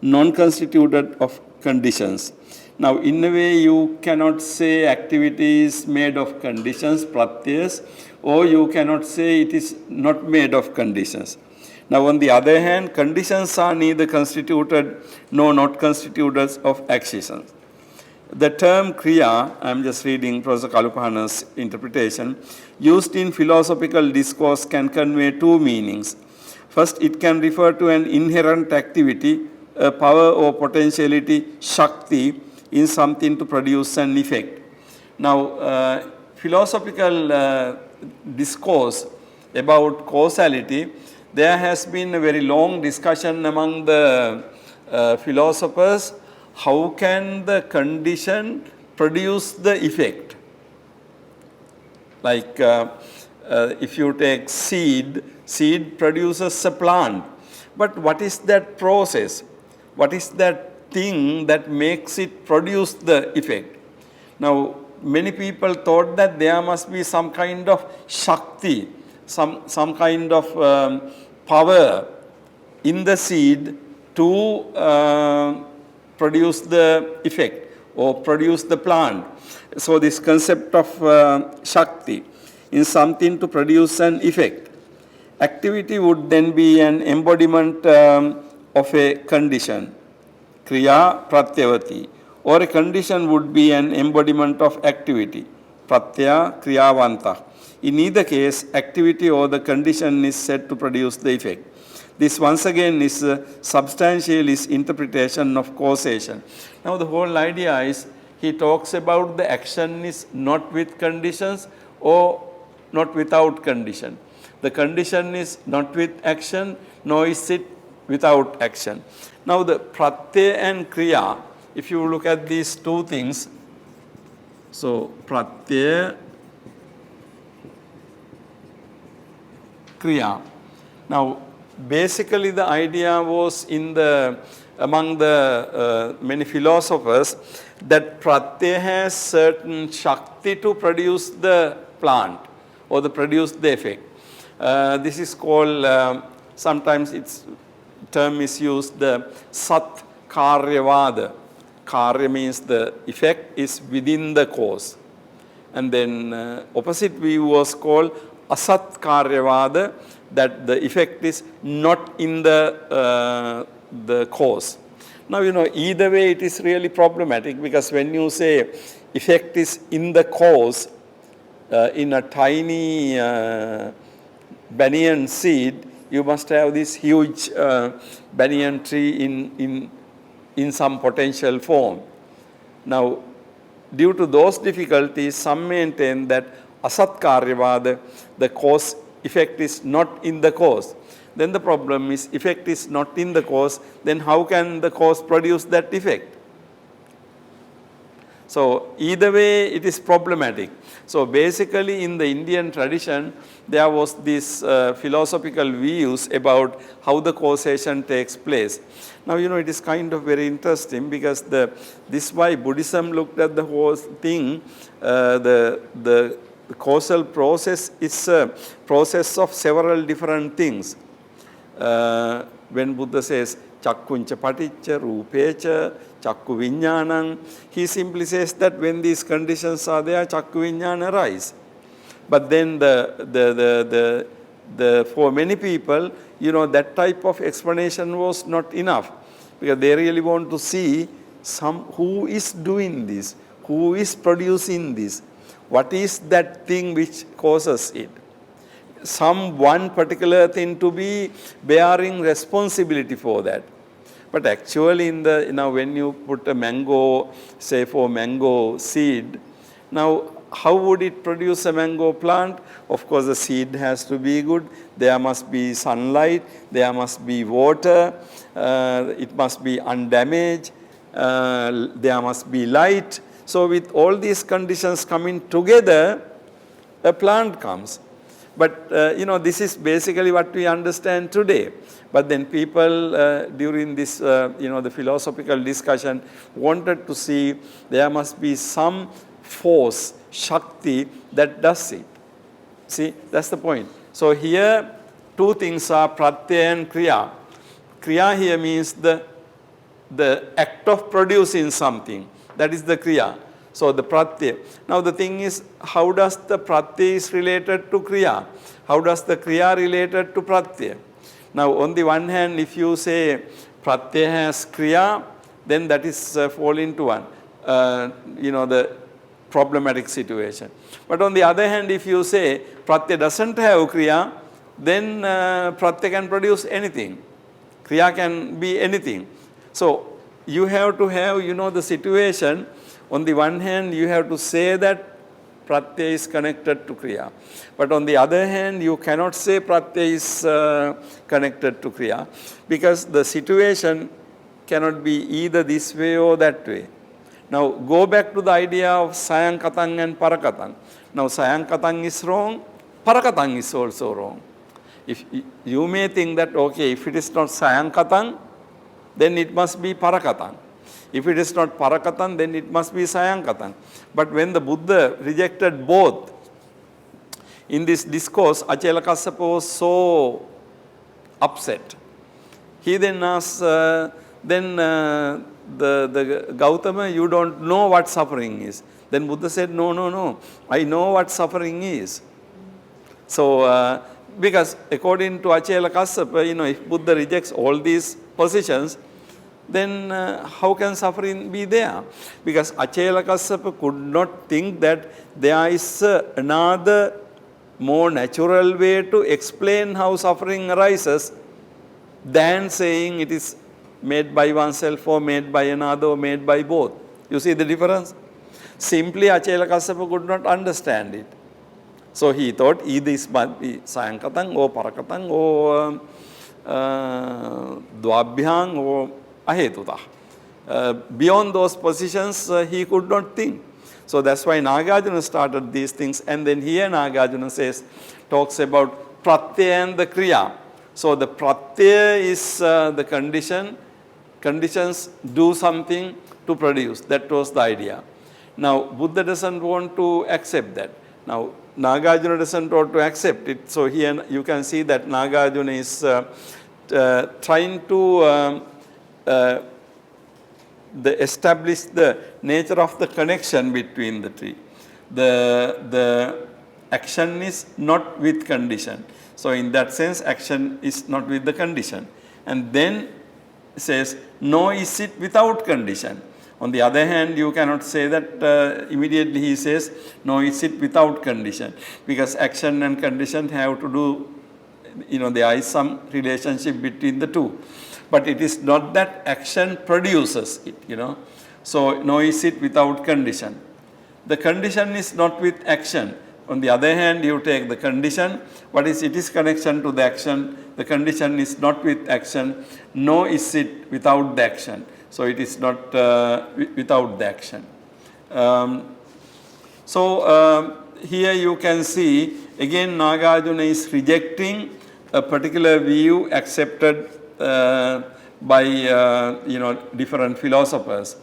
non-constituted of conditions. Now, in a way, you cannot say activity is made of conditions, pratyas, or you cannot say it is not made of conditions. Now, on the other hand, conditions are neither constituted nor not constituted of actions. The term kriya, I am just reading Professor Kalupahana's interpretation, used in philosophical discourse can convey two meanings. First, it can refer to an inherent activity, a power or potentiality, shakti, in something to produce an effect. Now, philosophical discourse about causality, there has been a very long discussion among the philosophers. How can the condition produce the effect? Like if you take seed produces a plant. But what is that process? What is that thing that makes it produce the effect? Now, many people thought that there must be some kind of shakti, some kind of power in the seed to produce the effect or produce the plant. So, this concept of shakti in something to produce an effect. Activity would then be an embodiment of a condition, kriya pratyavati, or a condition would be an embodiment of activity, pratyaya kriyavantah. In either case, activity or the condition is said to produce the effect. This once again is a substantialist interpretation of causation. Now, the whole idea is he talks about the action is not with conditions or not without condition. The condition is not with action, nor is it without action. Now, the pratyaya and kriya, if you look at these two things, so pratyaya, kriya. Now, basically the idea was among the many philosophers that pratyaya has certain shakti to produce the plant or to produce the effect. This is called, sometimes its term is used, the sat karyavada. Karya means the effect is within the cause. And then opposite view was called asat karyavada, that the effect is not in the cause. Now, either way it is really problematic, because when you say effect is in the cause, in a tiny banyan seed, you must have this huge banyan tree in some potential form. Now, due to those difficulties, some maintain that asat karyavada, the cause effect is not in the cause. Then the problem is effect is not in the cause, then how can the cause produce that effect? So, either way it is problematic. So, basically in the Indian tradition, there was this philosophical views about how the causation takes place. Now, it is kind of very interesting, because this why Buddhism looked at the whole thing. The causal process is a process of several different things. When Buddha says, chakkuncha paticca, rupecha, chakku viññānaṁ. He simply says that when these conditions are there, chakku viññāna arise. But then for many people, that type of explanation was not enough, because they really want to see who is doing this, who is producing this, what is that thing which causes it. One particular thing to be bearing responsibility for that. But actually when you put a mango, say for mango seed, now how would it produce a mango plant? Of course, the seed has to be good. There must be sunlight. There must be water. It must be undamaged. There must be light. So with all these conditions coming together, a plant comes. But this is basically what we understand today. But then people during this, the philosophical discussion wanted to see there must be some force, Shakti, that does it. See, that's the point. So here, two things are Pratyaya and Kriya. Kriya here means the act of producing something. That is the Kriya. So the Pratyaya. Now the thing is, how does the Pratyaya is related to Kriya? How does the Kriya related to Pratyaya? Now on the one hand, if you say Pratyaya has Kriya, then that is fall into one, the problematic situation. But on the other hand, if you say Pratyaya doesn't have Kriya, then Pratyaya can produce anything. Kriya can be anything. So you have to have, the situation. On the one hand, you have to say that Pratyaya is connected to Kriya. But on the other hand, you cannot say Pratyaya is connected to Kriya, because the situation cannot be either this way or that way. Now go back to the idea of Sayankatang and Parakatang. Now Sayankatang is wrong, Parakatang is also wrong. If you may think that, okay, if it is not Sayankatang, then it must be Parakatang. If it is not Parakatang, then it must be Sayankatang. But when the Buddha rejected both, in this discourse, Achelakassapa was so upset. He then asked, the Gautama, you don't know what suffering is. Then Buddha said, no, I know what suffering is. So, because according to Achelakassapa, if Buddha rejects all these positions, then how can suffering be there? Because Achelakassapa could not think that there is another more natural way to explain how suffering arises than saying it is made by oneself or made by another or made by both. You see the difference? Simply Achelakassapa could not understand it. So he thought either it must be Sayankatang or Parakatang or Dvabhyang or Ahetutah. Beyond those positions, he could not think. So that's why Nāgārjuna started these things, and then here Nāgārjuna talks about Pratyaya and the Kriya. So the Pratyaya is the condition. Conditions do something to produce. That was the idea. Now Buddha doesn't want to accept that. Now Nāgārjuna doesn't want to accept it. So here you can see that Nāgārjuna is trying to establish the nature of the connection between the three. The action is not with condition. So in that sense, action is not with the condition. And then says, no is it without condition. On the other hand, you cannot say that immediately he says, no is it without condition. Because action and condition have to do, there is some relationship between the two. But it is not that action produces it, So, no is it without condition. The condition is not with action. On the other hand, you take the condition, what is its connection to the action? The condition is not with action. No is it without the action. So, it is not without the action. Here you can see, again Nāgārjuna is rejecting a particular view accepted by different philosophers.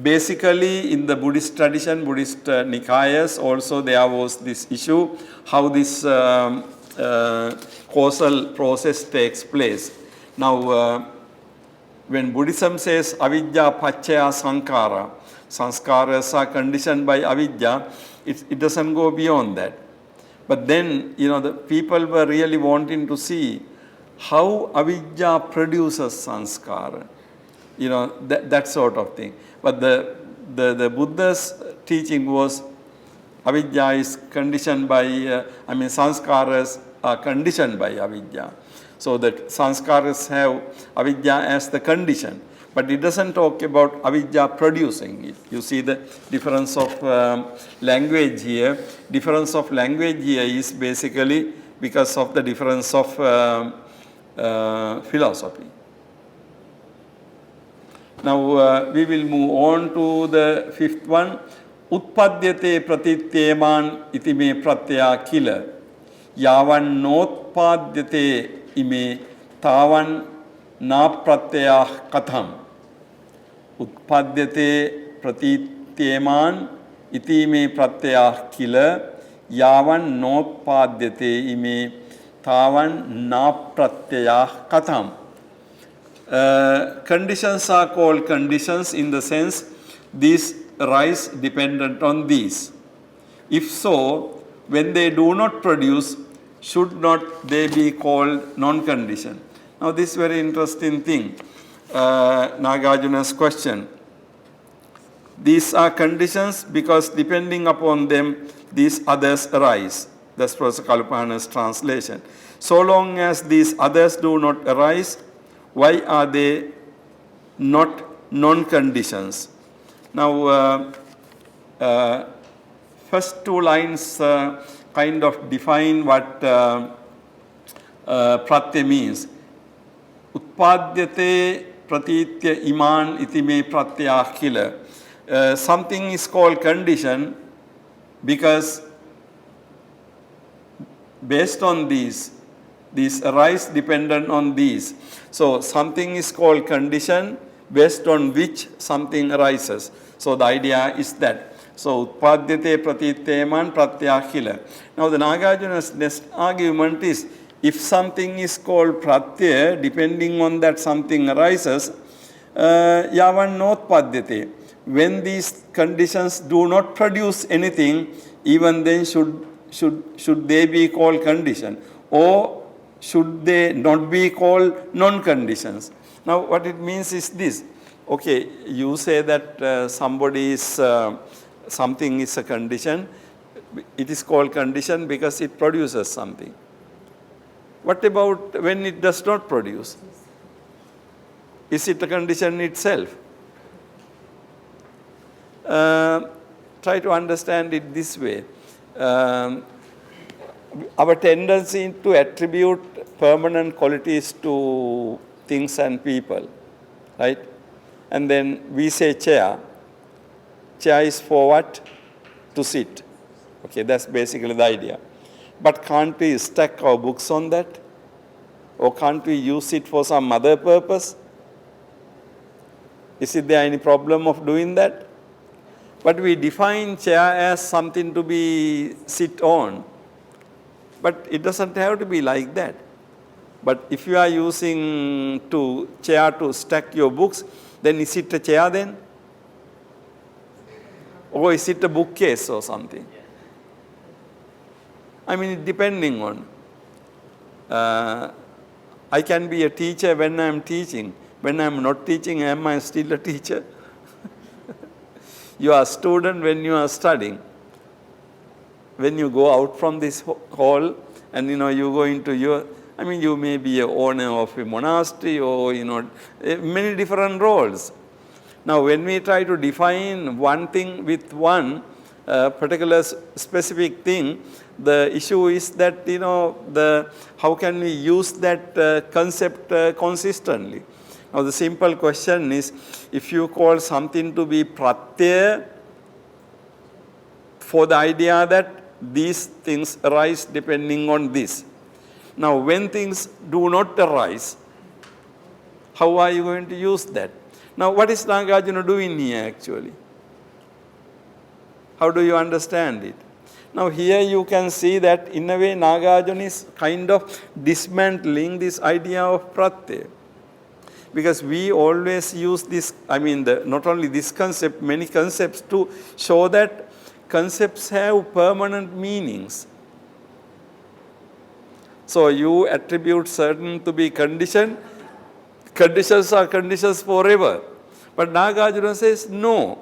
Basically, in the Buddhist tradition, Buddhist Nikayas, also there was this issue how this causal process takes place. Now, when Buddhism says avidya paccaya sankhara, sanskaras are conditioned by avidya, it doesn't go beyond that. But then, the people were really wanting to see how avidya produces sanskara, that sort of thing. But the Buddha's teaching was avidya is conditioned by, sanskaras are conditioned by avidya. So that sanskaras have avidya as the condition. But it doesn't talk about avidya producing it. You see the difference of language here. Difference of language here is basically because of the difference of philosophy. Now we will move on to the fifth one. Utpadyate pratityeman iti me pratyaya kila. Yavan notpadyate ime tavan na pratyaya katham. Utpadyate pratityeman iti me pratyaya kila. Yavan notpadyate ime tavan na pratyaya katham. Conditions are called conditions in the sense these arise dependent on these. If so, when they do not produce, should not they be called non-conditioned? Now this very interesting thing, Nagarjuna's question. These are conditions because depending upon them, these others arise. That's Professor Kalupahana's translation. So long as these others do not arise, why are they not non-conditions? Now, first two lines kind of define what pratyaya means. Utpadyate pratitya iman iti me pratyaya kila. Something is called condition because based on these arise dependent on these. So something is called condition based on which something arises. So the idea is that. So utpadyate pratityeman pratyaya kila. Now the Nagarjuna's next argument is if something is called pratyaya, depending on that something arises, yavan notpadyate. When these conditions do not produce anything, even then should they be called condition, or should they not be called non-conditions? Now what it means is this. Okay, you say that something is a condition. It is called condition because it produces something. What about when it does not produce? Is it a condition itself? Try to understand it this way. Our tendency to attribute permanent qualities to things and people, right? And then we say chair. Chair is for what? To sit. Okay, that's basically the idea. But can't we stack our books on that? Or can't we use it for some other purpose? Is there any problem of doing that? But we define chair as something to be sit on. But it doesn't have to be like that. But if you are using chair to stack your books, then is it a chair then? Or is it a bookcase or something? I mean, depending on. I can be a teacher when I am teaching. When I am not teaching, am I still a teacher? You are a student when you are studying. When you go out from this hall and you go into you may be an owner of a monastery or many different roles. Now when we try to define one thing with one particular specific thing, the issue is that how can we use that concept consistently? Now the simple question is, if you call something to be pratyaya for the idea that these things arise depending on this. Now when things do not arise, how are you going to use that? Now what is Nāgārjuna doing here actually? How do you understand it? Now here you can see that in a way Nāgārjuna is kind of dismantling this idea of pratyaya. because we always use this, I mean not only this concept, many concepts to show that concepts have permanent meanings. So you attribute certain to be condition, conditions are conditions forever. But Nāgārjuna says no.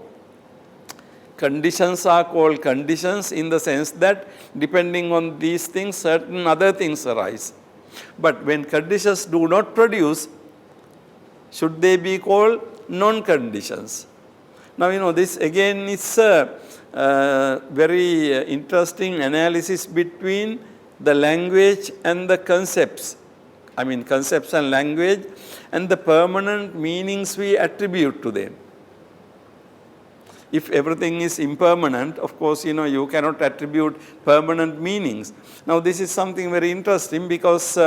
Conditions are called conditions in the sense that depending on these things, certain other things arise. But when conditions do not produce, should they be called non-conditions? Now, this again is a very interesting analysis between the language and the concepts. I mean, concepts and language and the permanent meanings we attribute to them. If everything is impermanent, of course, you cannot attribute permanent meanings. Now, this is something very interesting because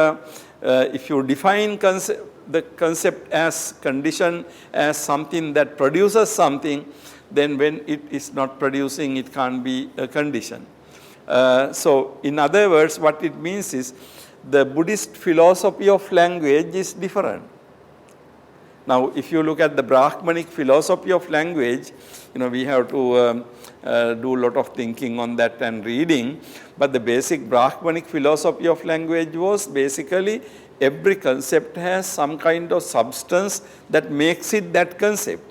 if you define the concept as condition, as something that produces something, then when it is not producing, it can't be a condition. So, in other words, what it means is the Buddhist philosophy of language is different. Now, if you look at the Brahmanic philosophy of language, we have to do a lot of thinking on that and reading. But the basic Brahmanic philosophy of language was basically every concept has some kind of substance that makes it that concept.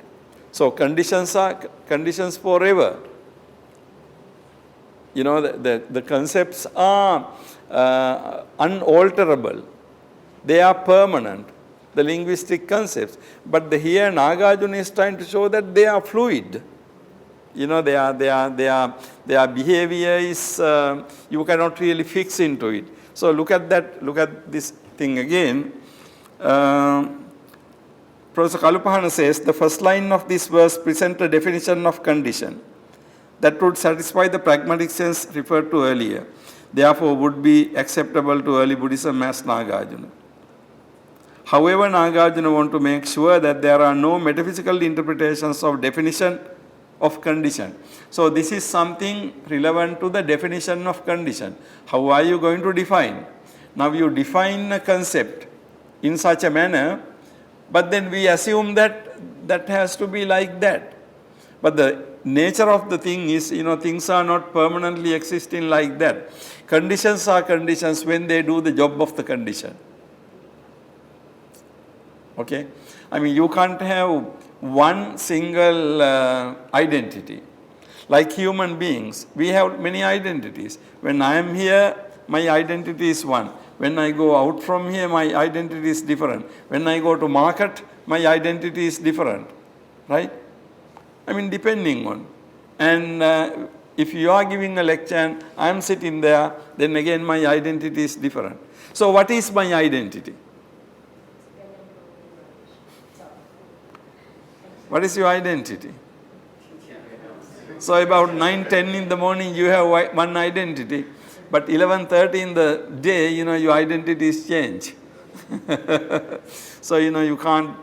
So, conditions are conditions forever. The concepts are unalterable. They are permanent. The linguistic concepts. But here Nāgārjuna is trying to show that they are fluid. Their behavior is, you cannot really fix into it. So look at that, look at this thing again. Professor Kalupahana says, the first line of this verse presents a definition of condition that would satisfy the pragmatic sense referred to earlier. Therefore, would be acceptable to early Buddhism as Nāgārjuna. However, Nāgārjuna want to make sure that there are no metaphysical interpretations of definition of condition. So, this is something relevant to the definition of condition. How are you going to define? Now, you define a concept in such a manner, but then we assume that that has to be like that. But the nature of the thing is, things are not permanently existing like that. Conditions are conditions when they do the job of the condition. Okay? I mean, you can't have one single identity. Like human beings, we have many identities. When I am here, my identity is one. When I go out from here, my identity is different. When I go to market, my identity is different. Right? I mean, depending on. And if you are giving a lecture and I am sitting there, then again my identity is different. So what is my identity? What is your identity? So about 9, 10 in the morning you have one identity, but 11:30 in the day, your identities change. So, you can't.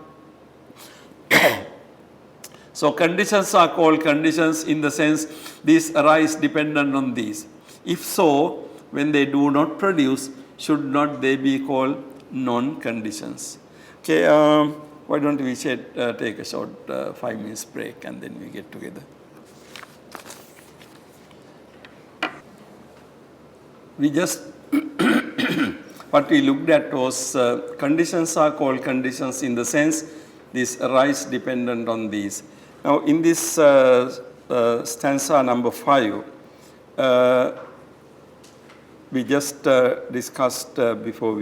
So conditions are called conditions in the sense these arise dependent on these. If so, when they do not produce, should not they be called non-conditions? Okay, why don't we take a short 5 minutes break and then we get together. We just, what we looked at was conditions are called conditions in the sense these arise dependent on these. Now, in this stanza number 5, we just discussed before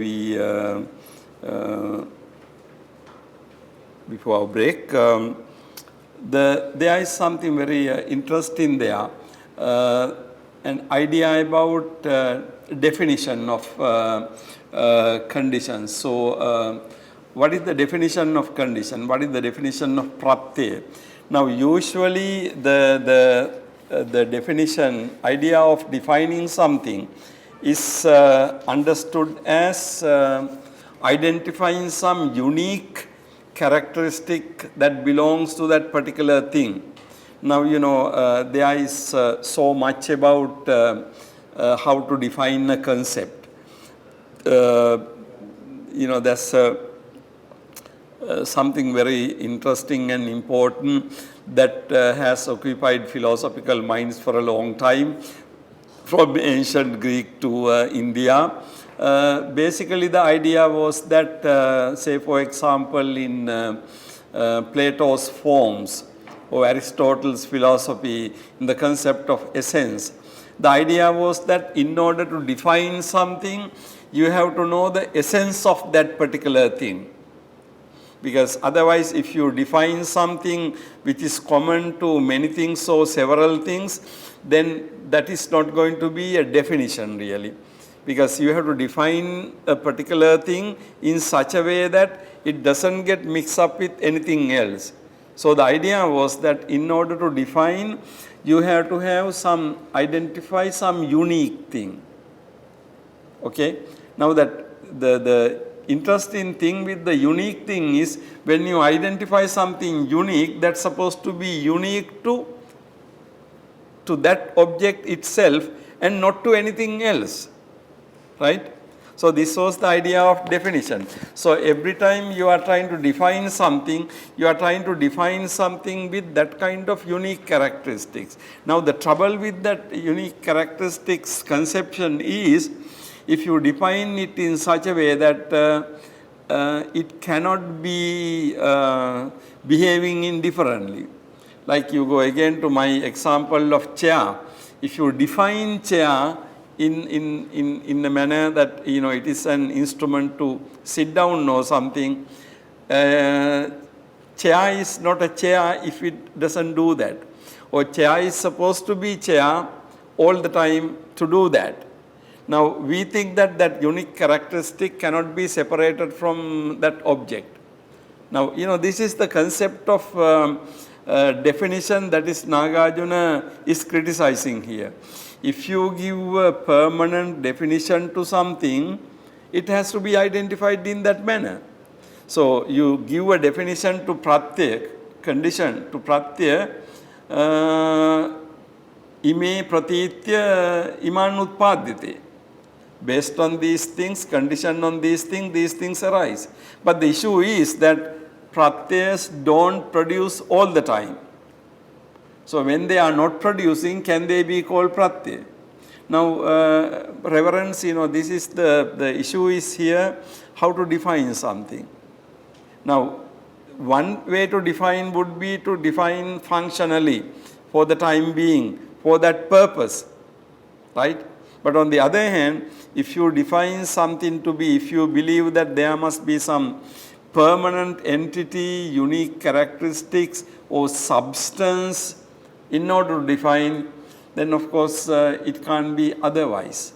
our break, there is something very interesting there, an idea about definition of conditions. So, what is the definition of condition? What is the definition of pratyaya? Now, usually the definition, idea of defining something is understood as identifying some unique characteristic that belongs to that particular thing. Now, there is so much about how to define a concept. There's something very interesting and important that has occupied philosophical minds for a long time, from ancient Greek to India. Basically, the idea was that, say for example, in Plato's forms or Aristotle's philosophy, in the concept of essence, the idea was that in order to define something, you have to know the essence of that particular thing. Because otherwise, if you define something which is common to many things or several things, then that is not going to be a definition really. Because you have to define a particular thing in such a way that it doesn't get mixed up with anything else. So the idea was that in order to define, you have to have identify some unique thing. Okay? Now that the interesting thing with the unique thing is, when you identify something unique, that's supposed to be unique to that object itself and not to anything else, right? So this was the idea of definition. So every time you are trying to define something, you are trying to define something with that kind of unique characteristics. Now the trouble with that unique characteristics conception is, if you define it in such a way that it cannot be behaving indifferently. Like you go again to my example of chair. If you define chair in a manner that it is an instrument to sit down or something, chair is not a chair if it doesn't do that. Or chair is supposed to be chair all the time to do that. Now we think that unique characteristic cannot be separated from that object. Now this is the concept of definition that is Nāgārjuna is criticizing here. If you give a permanent definition to something, it has to be identified in that manner. So you give a definition to pratyaya, condition to pratyaya, ime pratitya iman utpadyate. Based on these things, conditioned on these things arise. But the issue is that pratyas don't produce all the time. So when they are not producing, can they be called pratyaya? Now, reverence, this is the issue is here, how to define something. Now, one way to define would be to define functionally, for the time being, for that purpose, right? But on the other hand, if you define something to be, if you believe that there must be some permanent entity, unique characteristics or substance in order to define, then of course it can't be otherwise.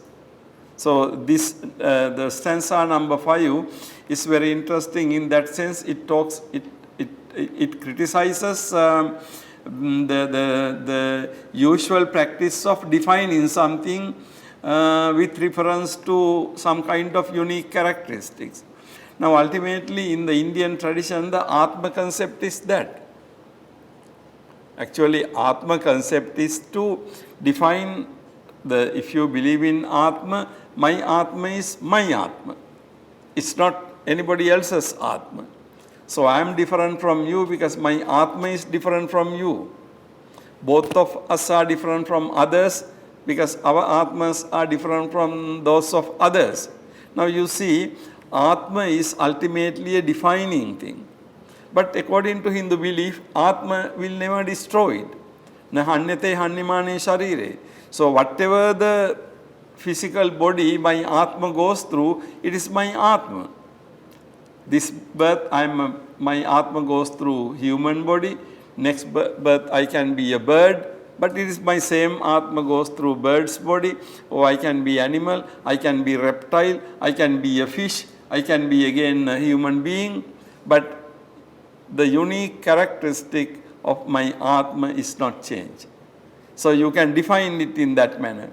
So this, the stanza number 5 is very interesting in that sense. It talks, it criticizes the usual practice of defining something with reference to some kind of unique characteristics. Now ultimately in the Indian tradition, the Atma concept is that. Actually Atma concept is to define if you believe in Atma, my Atma is my Atma. It's not anybody else's Atma. So I am different from you because my Atma is different from you. Both of us are different from others because our Atmas are different from those of others. Now you see, Atma is ultimately a defining thing. But according to Hindu belief, Atma will never destroy it. Na hanyate hanyamane sharire. So whatever the physical body my Atma goes through, it is my Atma. This birth, my Atma goes through human body. Next birth, I can be a bird. But it is my same Atma goes through bird's body. Or I can be animal, I can be reptile, I can be a fish, I can be again a human being. But the unique characteristic of my Atma is not changed. So you can define it in that manner.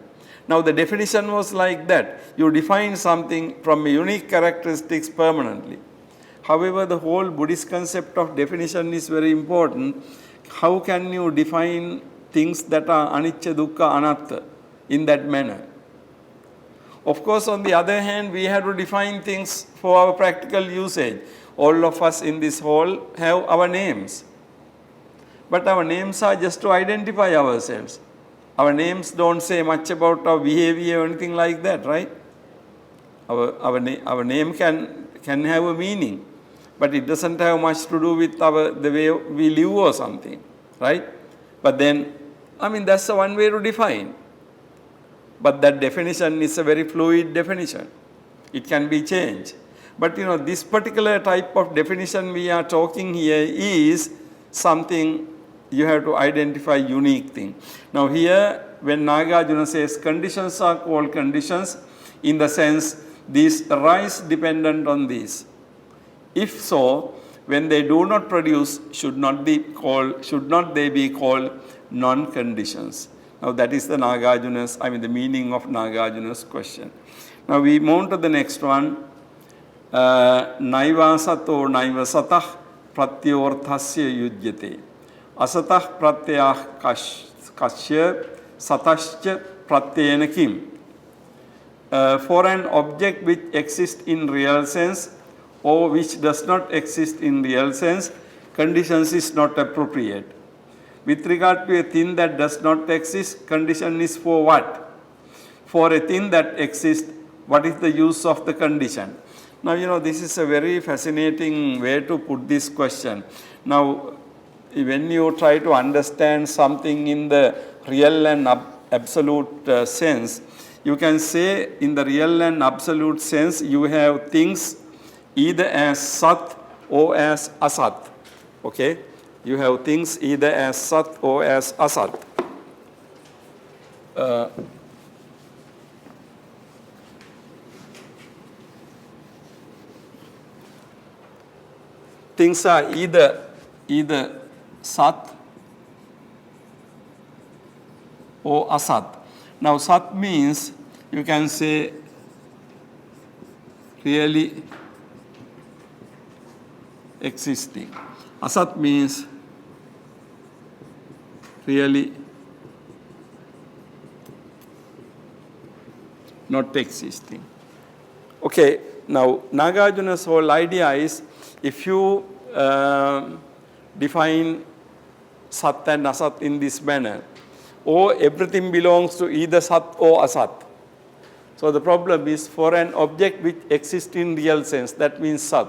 Now the definition was like that. You define something from a unique characteristics permanently. However, the whole Buddhist concept of definition is very important. How can you define things that are anicca, dukkha, anatta in that manner? Of course, on the other hand, we have to define things for our practical usage. all of us in this hall have our names. But our names are just to identify ourselves. Our names don't say much about our behavior or anything like that, right? Our name can have a meaning, but it doesn't have much to do with the way we live or something, right? But then, that's the one way to define. But that definition is a very fluid definition. It can be changed. But this particular type of definition we are talking here is something you have to identify unique thing. Now here, when Nāgārjuna says conditions are called conditions, in the sense these arise dependent on these. If so, when they do not produce, should not they be called non-conditions? Now that is the the meaning of Nagarjuna's question. Now we move to the next one. Naivasato naivasatah pratyorthasya yujyate. Asatah pratyayah kasya satascha pratyena kim. For an object which exists in real sense or which does not exist in real sense, conditions is not appropriate. With regard to a thing that does not exist, condition is for what? For a thing that exists, what is the use of the condition? Now, this is a very fascinating way to put this question. Now, when you try to understand something in the real and absolute sense, you can say in the real and absolute sense, you have things either as sat or as asat. Okay? You have things either as sat or as asat. Things are either sat or asat. Now sat means you can say really existing. Asat means really not existing. Okay, now Nagarjuna's whole idea is if you define sat and asat in this manner, or everything belongs to either sat or asat. So the problem is for an object which exists in real sense, that means sat,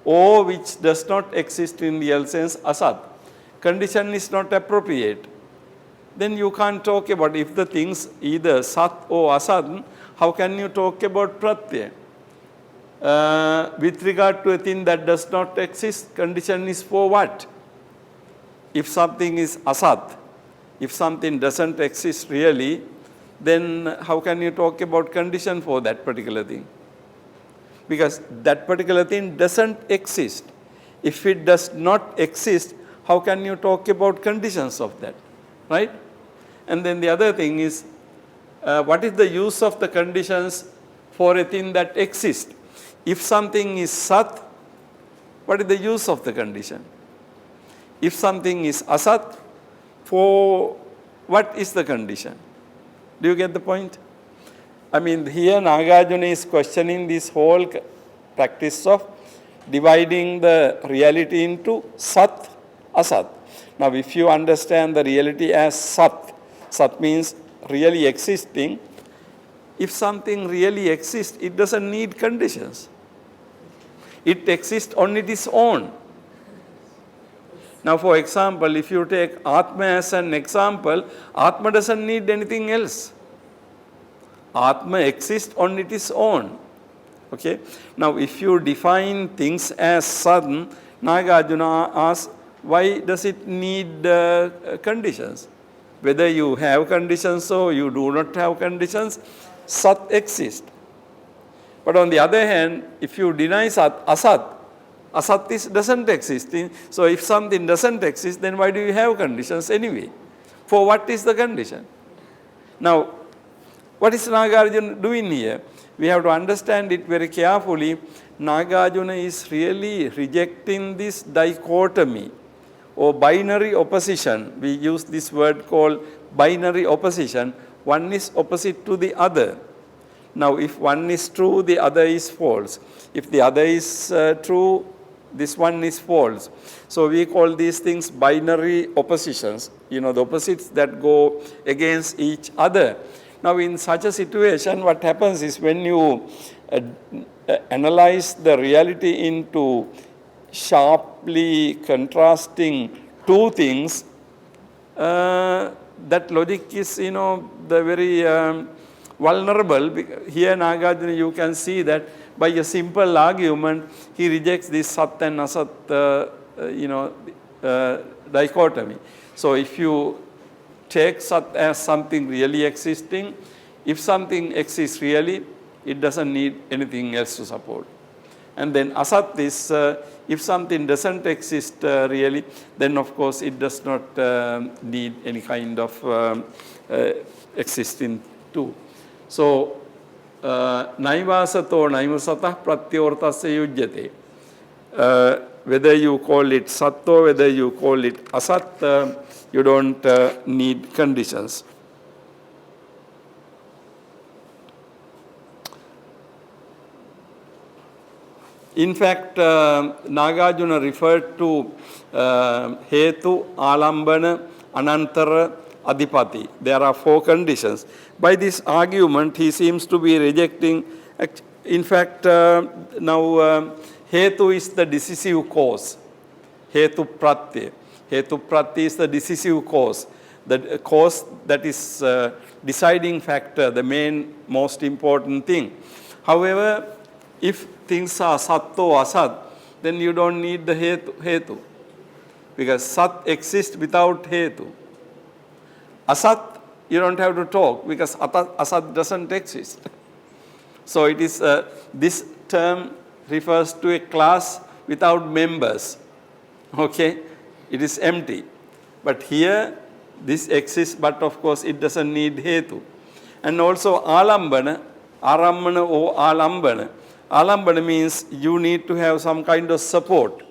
or which does not exist in real sense, asat, condition is not appropriate. Then you can't talk about if the things either sat or asat, how can you talk about pratyaya? With regard to a thing that does not exist, condition is for what? If something is asat, if something doesn't exist really, then how can you talk about condition for that particular thing? Because that particular thing doesn't exist. If it does not exist, how can you talk about conditions of that, right? And then the other thing is, what is the use of the conditions for a thing that exists? If something is sat, what is the use of the condition? If something is asat, for what is the condition? Do you get the point? Here Nagarjuna is questioning this whole practice of dividing the reality into sat, asat. Now if you understand the reality as sat, sat means really existing. If something really exists, it doesn't need conditions. It exists on its own. Now for example, if you take Atma as an example, Atma doesn't need anything else. Atma exists on its own. Okay? Now if you define things as sat, Nagarjuna asks, why does it need conditions? Whether you have conditions or you do not have conditions, sat exists. But on the other hand, if you deny sat, asat doesn't exist. So if something doesn't exist, then why do you have conditions anyway? For what is the condition? Now, what is Nagarjuna doing here? We have to understand it very carefully. Nagarjuna is really rejecting this dichotomy or binary opposition. We use this word called binary opposition. One is opposite to the other. Now, if one is true, the other is false. If the other is true, this one is false. So we call these things binary oppositions, the opposites that go against each other. Now in such a situation, what happens is when you analyze the reality into sharply contrasting two things, that logic is, the very vulnerable. Here Nāgārjuna, you can see that by a simple argument, he rejects this Sat and Asat, dichotomy. So if you take Sat as something really existing, if something exists really, it doesn't need anything else to support. And then Asat is, if something doesn't exist really, then of course it does not need any kind of existing too. So, naivasato naivasatah pratyortasya yujyate. Whether you call it satto, whether you call it asat, you don't need conditions. In fact, Nāgārjuna referred to hetu, alambana, anantara, adipati. There are 4 conditions. By this argument, he seems to be rejecting, in fact, now hetu is the decisive cause. Hetu pratyaya. Hetu pratyaya is the decisive cause. The cause that is deciding factor, the main most important thing. However, if things are satto asat, then you don't need the hetu. Because sat exists without hetu. Asat, you don't have to talk because asat doesn't exist. So it is, this term refers to a class without members. Okay? It is empty. But here, this exists, but of course it doesn't need hetu. And also alambana, arammana or alambana. Alambana means you need to have some kind of support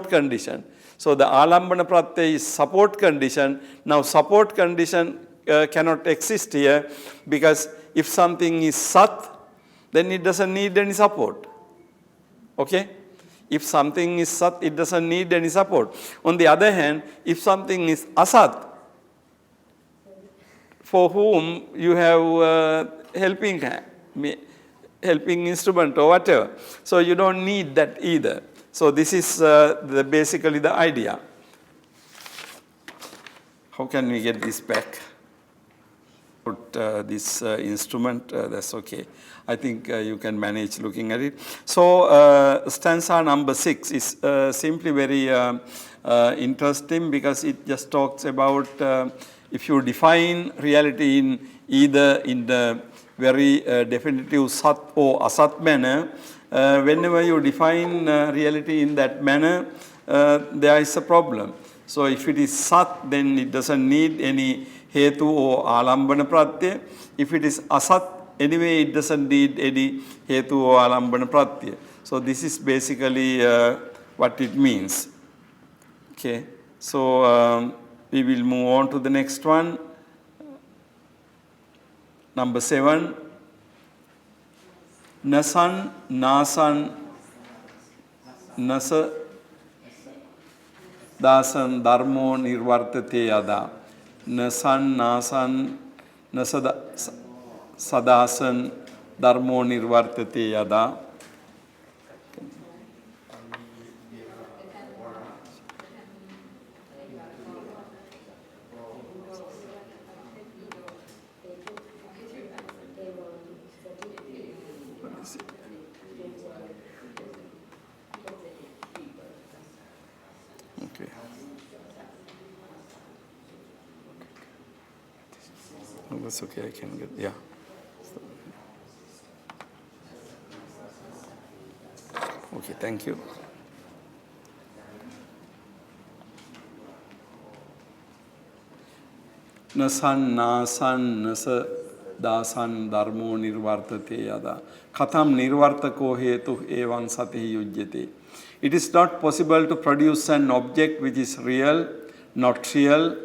condition. So the alambana pratyaya is support condition. Now support condition cannot exist here because if something is sat, then it doesn't need any support. Okay? If something is sat, it doesn't need any support. On the other hand, if something is asat, for whom you have helping instrument or whatever. So you don't need that either. So this is basically the idea. How can we get this back? Put this instrument, that's okay. I think you can manage looking at it. So stanza number 6 is simply very interesting because it just talks about if you define reality in either in the very definitive sat or asat manner, whenever you define reality in that manner, there is a problem. So if it is sat, then it doesn't need any hetu or alambana pratyaya. If it is asat, anyway it doesn't need any hetu or alambana pratyaya. So this is basically what it means. Okay. So we will move on to the next one. Number 7. Nasan, nasan, nasa, dasan, dharmo, nirvartate yada. Nasan, nasan, nasa, sadasan, dharmo, nirvartate yada. That's okay, I can get, yeah. Okay, thank you. Nasan, nasan, nasa, dasan, dharmo, nirvartate yada. Katham nirvartako hetu evan sati yujyate. It is not possible to produce an object which is real, not real,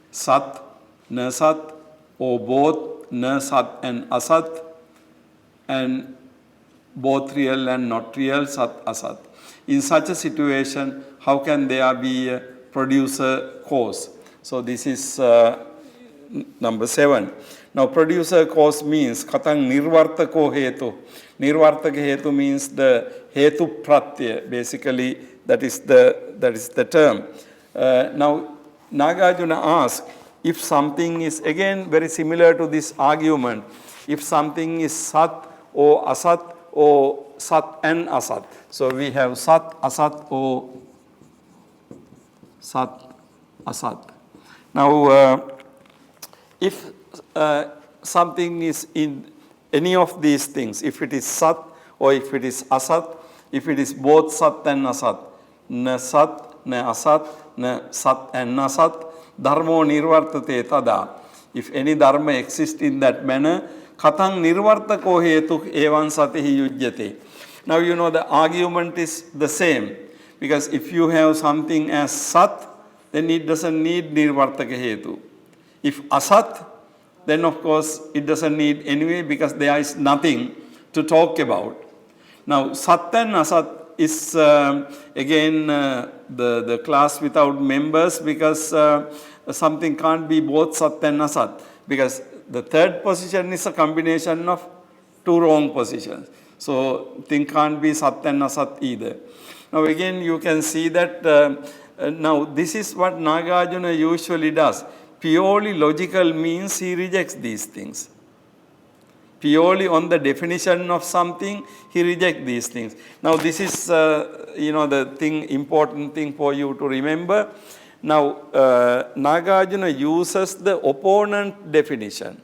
sat, na sat, or both na sat and asat, and both real and not real, Sat, Asat. In such a situation, how can there be a producer cause? So this is number 7. Now producer cause means katang nirvartako hetu. Nirvartaka hetu means the hetu pratyaya. Basically, that is the term. Now Nāgārjuna asks, if something is, again very similar to this argument, if something is Sat or Asat or Sat and Asat. So we have Sat, Asat or Sat, Asat. Now if something is in any of these things, if it is Sat or if it is Asat, if it is both Sat and Asat, na Sat, na Asat, na Sat and na Sat, dharmo nirvartate tada. If any dharma exists in that manner, katang nirvartako hetu evan satihi yujyate. Now you know the argument is the same, because if you have something as Sat, then it doesn't need nirvartaka hetu. If Asat, then of course it doesn't need anyway, because there is nothing to talk about. Now Sat and Asat is again the class without members, because something can't be both Sat and Asat, because the third position is a combination of two wrong positions. So thing can't be Sat and Asat either. Now again you can see that now this is what Nāgārjuna usually does. Purely logical means he rejects these things. Purely on the definition of something, he rejects these things. Now this is the important thing for you to remember. Now Nāgārjuna uses the opponent definition.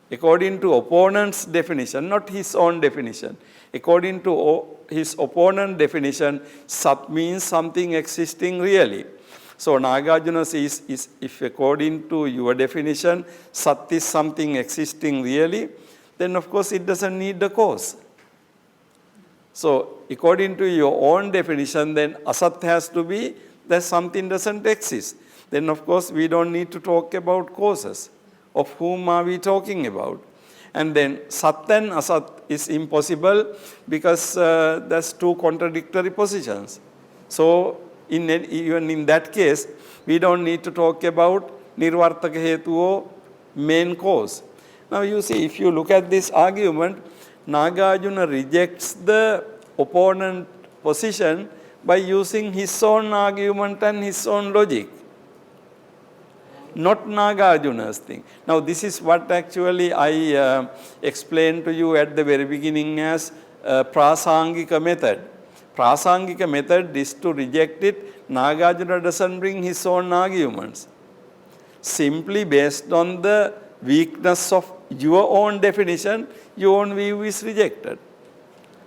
According to opponent's definition, not his own definition. According to his opponent definition, Sat means something existing really. So Nāgārjuna says, if according to your definition, Sat is something existing really, then of course it doesn't need the cause. So according to your own definition, then Asat has to be that something doesn't exist. Then of course we don't need to talk about causes. Of whom are we talking about? And then Sat and Asat is impossible, because there's two contradictory positions. So even in that case, we don't need to talk about nirvartaka hetu or main cause. Now you see, if you look at this argument, Nāgārjuna rejects the opponent position by using his own argument and his own logic, not Nāgārjuna's thing. Now this is what actually I explained to you at the very beginning as prasangika method. Prasangika method is to reject it. Nāgārjuna doesn't bring his own arguments. Simply based on the weakness of your own definition, your own view is rejected.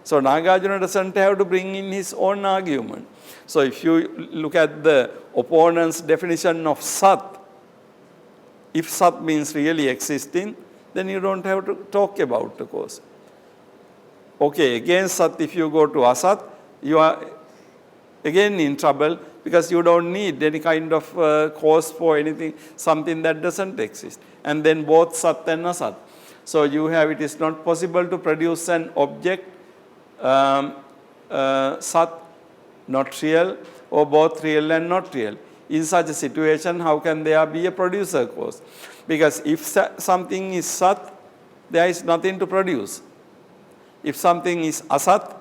So Nāgārjuna doesn't have to bring in his own argument. So if you look at the opponent's definition of Sat, if Sat means really existing, then you don't have to talk about the cause. Okay, against Sat, if you go to Asat, you are again in trouble, because you don't need any kind of cause for anything, something that doesn't exist. And then both Sat and Asat. So you have, it is not possible to produce an object, Sat, not real, or both real and not real. In such a situation, how can there be a producer cause? Because if something is Sat, there is nothing to produce. If something is Asat,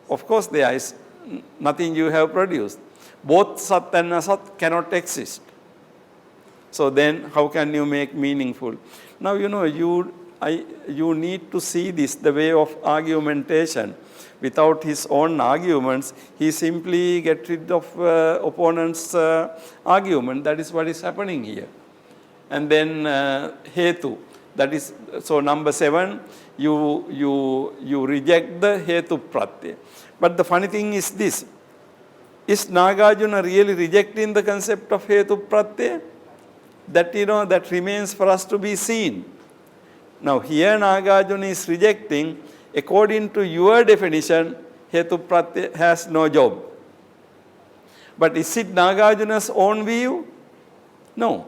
of course there is nothing you have produced. Both Sat and Asat cannot exist. So then how can you make meaningful? Now you need to see this the way of argumentation. Without his own arguments, he simply gets rid of opponent's argument. That is what is happening here. And then hetu. That is, so number 7, you reject the hetu pratyaya. But the funny thing is this: is Nāgārjuna really rejecting the concept of hetu pratyaya? That that remains for us to be seen. Now here Nāgārjuna is rejecting. According to your definition, hetu pratyaya has no job. But is it Nāgārjuna's own view? No.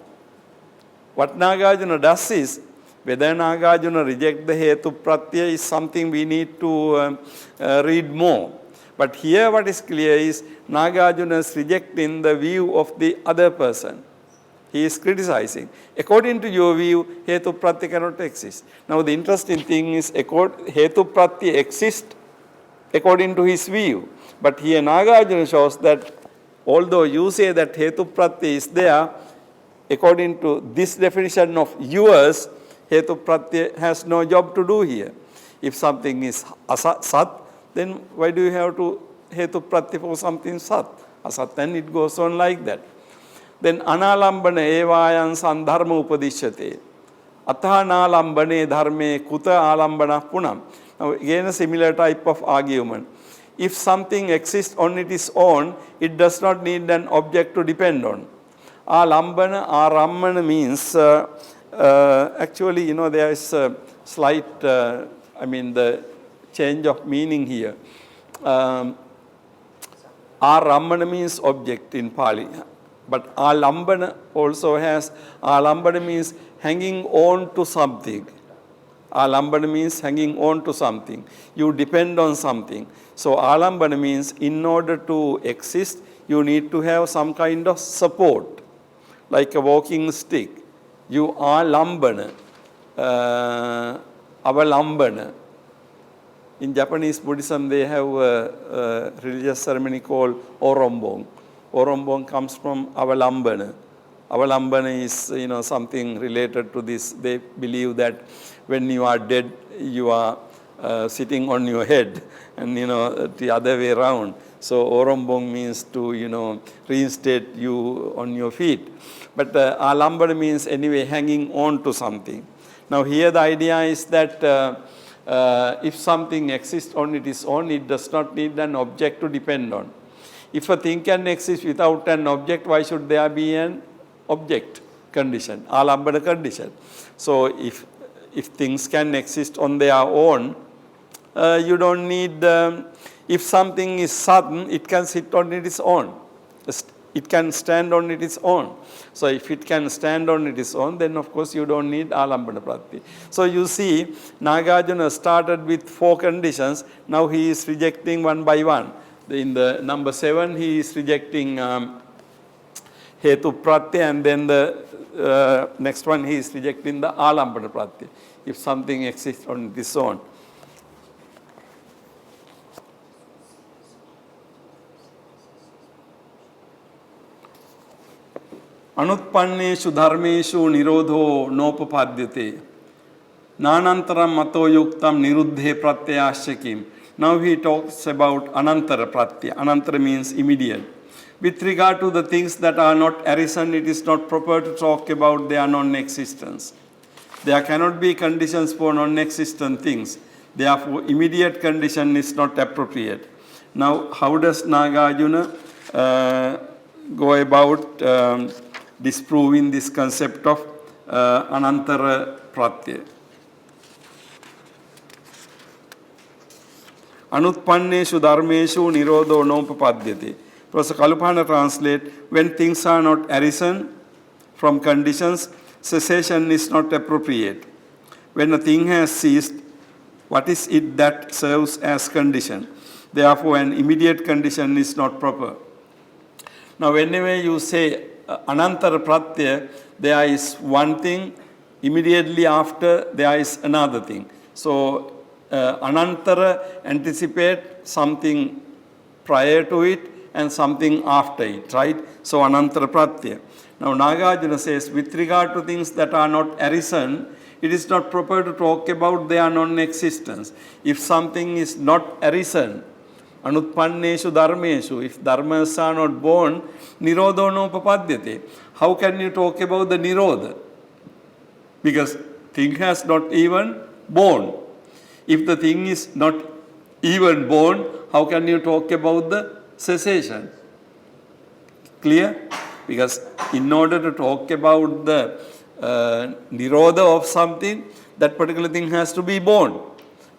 What Nāgārjuna does is, Whether Nāgārjuna reject the Hetu Pratyaya is something we need to read more. But here what is clear is Nāgārjuna is rejecting the view of the other person. He is criticizing. According to your view, Hetu Pratyaya cannot exist. Now the interesting thing is Hetu Pratyaya exists according to his view. But here Nāgārjuna shows that although you say that Hetu Pratyaya is there, according to this definition of yours, Hetu Pratyaya has no job to do here. If something is Sat, then why do you have to Hetu Pratyaya for something Sat? Asat, and it goes on like that. Then analambana evayan sandharma upadishyate. Atha nalambane dharme kuta alambana punam. Now again a similar type of argument. If something exists on its own, it does not need an object to depend on. Arammana means, actually, there is a slight, the change of meaning here. Arammana means object in Pali. But alambana also has, alambana means hanging on to something. Alambana means hanging on to something. You depend on something. So alambana means in order to exist, you need to have some kind of support, like a walking stick. You are lambana, avalambana. In Japanese Buddhism, they have a religious ceremony called Orombong. Orombong comes from avalambana. Avalambana is, something related to this. They believe that when you are dead, you are sitting on your head, and the other way around. So Orombong means to reinstate you on your feet. But alambana means anyway hanging on to something. Now here the idea is that if something exists on its own, it does not need an object to depend on. If a thing can exist without an object, why should there be an object condition, alambana condition? So if things can exist on their own, you don't need, if something is sudden, it can sit on its own. It can stand on its own. So if it can stand on its own, then of course you don't need alambana pratyaya. So you see, Nāgārjuna started with 4 conditions. Now he is rejecting one by one. In the number 7, he is rejecting Hetu Pratyaya, and then the next one he is rejecting the alambana pratyaya, if something exists on its own. Anutpanneshu dharmeshu nirodho nopapadyate. Nanantaram mato yuktam niruddhe pratyayasyakim. Now he talks about anantara pratyaya. Anantara means immediate. With regard to the things that are not arisen, it is not proper to talk about their non-existence. There cannot be conditions for non-existent things. Therefore, immediate condition is not appropriate. Now, how does Nāgārjuna go about disproving this concept of anantara pratyaya? Anutpanneshu dharmeshu nirodho nopapadyate. Professor Kalupahana translate, when things are not arisen from conditions, cessation is not appropriate. When a thing has ceased, what is it that serves as condition? Therefore, an immediate condition is not proper. Now, whenever you say anantara pratyaya, there is one thing, immediately after there is another thing. So, anantara anticipate something prior to it and something after it, right? So anantara pratyaya. Now Nāgārjuna says, with regard to things that are not arisen, it is not proper to talk about their non-existence. If something is not arisen, anutpanneshu dharmeshu, if dharmas are not born, nirodho nopapadyate. How can you talk about the nirodha? Because thing has not even born. If the thing is not even born, how can you talk about the cessation? Clear? Because in order to talk about the nirodha of something, that particular thing has to be born.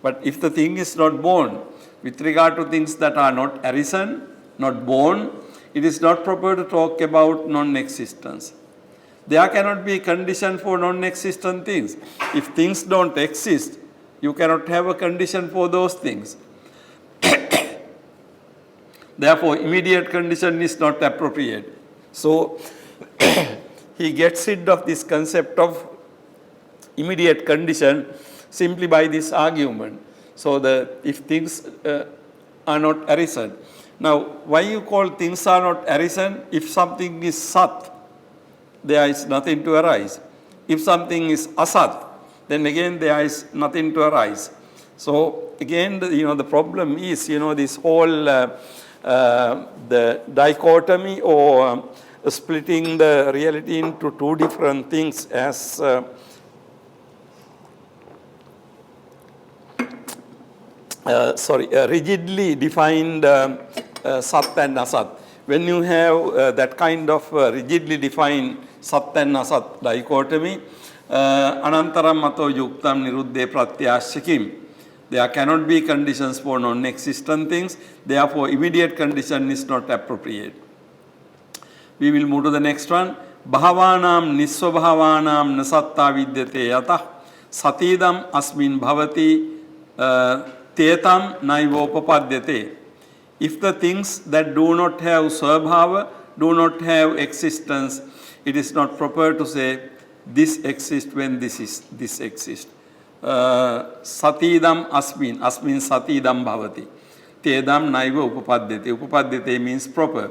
But if the thing is not born, with regard to things that are not arisen, not born, it is not proper to talk about non-existence. there cannot be a condition for non-existent things. If things don't exist, you cannot have a condition for those things. Therefore, immediate condition is not appropriate. So, he gets rid of this concept of immediate condition simply by this argument. So, if things are not arisen. Now, why you call things are not arisen? If something is sat, there is nothing to arise. If something is asat, then again there is nothing to arise. So again, the problem is, this whole the dichotomy or splitting the reality into two different things as rigidly defined sat and asat. When you have that kind of rigidly defined sat and asat dichotomy, anantaram mato yuktam niruddhe pratyaya-parīkṣā. There cannot be conditions for non-existent things, therefore immediate condition is not appropriate. We will move to the next one. Bhavanam nisvabhavanam nasatta vidyate yatah satidam asmin bhavati tetam naivopapadyate. If the things that do not have svabhava, do not have existence, it is not proper to say this exists when this exists. Satidam asmin satidam bhavati. Tedam naiva upapadyate. Upapadyate means proper.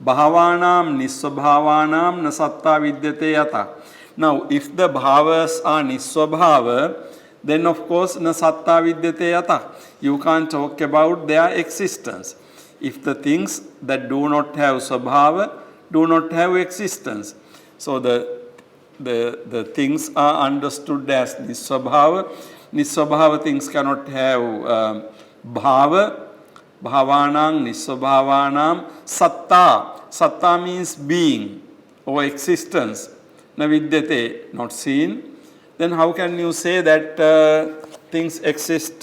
Bhavanam nisvabhavanam nasatta vidyate yata. Now, if the bhavas are nisvabhava, then of course nasatta vidyate yata. You can't talk about their existence. If the things that do not have svabhava do not have existence. So the things are understood as nisvabhava. Nisvabhava things cannot have bhava. Bhavanam nisvabhavanam satta. Satta means being or existence. Na vidyate, not seen. Then how can you say that things exist?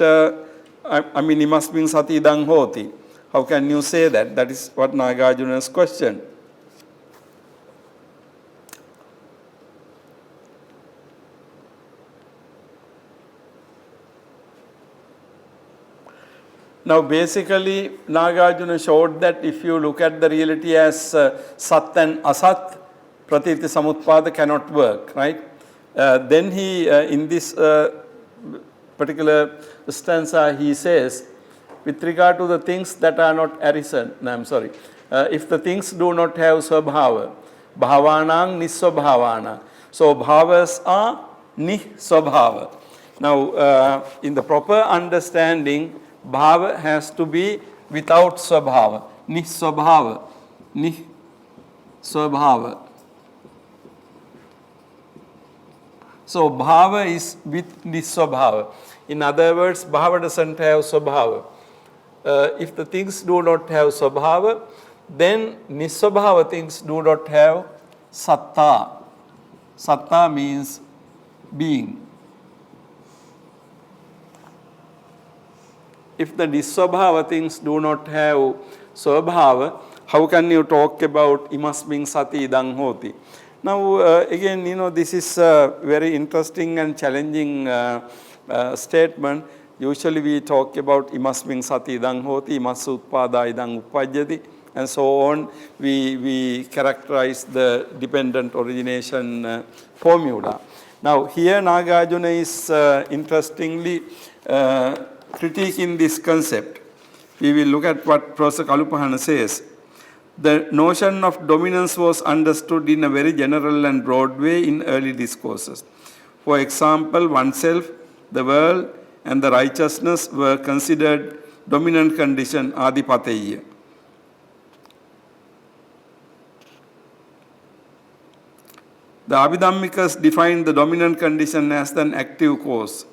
Imasmin satidang hoti. How can you say that? That is what Nāgārjuna's question. Now basically Nāgārjuna showed that if you look at the reality as sat and asat, pratitya samutpada cannot work, right? Then he, in this particular stanza, he says, with regard to the things that are not arisen, if the things do not have svabhava, bhavanang nisvabhavana. So bhavas are nisvabhava. Now in the proper understanding, bhava has to be without svabhava, nisvabhava, nisvabhava. So bhava is with nisvabhava. In other words, bhava doesn't have svabhava. If the things do not have svabhava, then nisvabhava things do not have satta. Satta means being. If the nisvabhava things do not have svabhava, how can you talk about imasmin sati idang hoti? Now again, this is a very interesting and challenging statement. Usually we talk about imasmin sati idang hoti, imassu utpada idang upajyati, and so on. We characterize the dependent origination formula. Now here Nāgārjuna is interestingly critiquing this concept. We will look at what Professor Kalupahana says. The notion of dominance was understood in a very general and broad way in early discourses. For example, oneself, the world, and the righteousness were considered dominant condition, adhipateya. The Abhidhammikas defined the dominant condition as an active cause,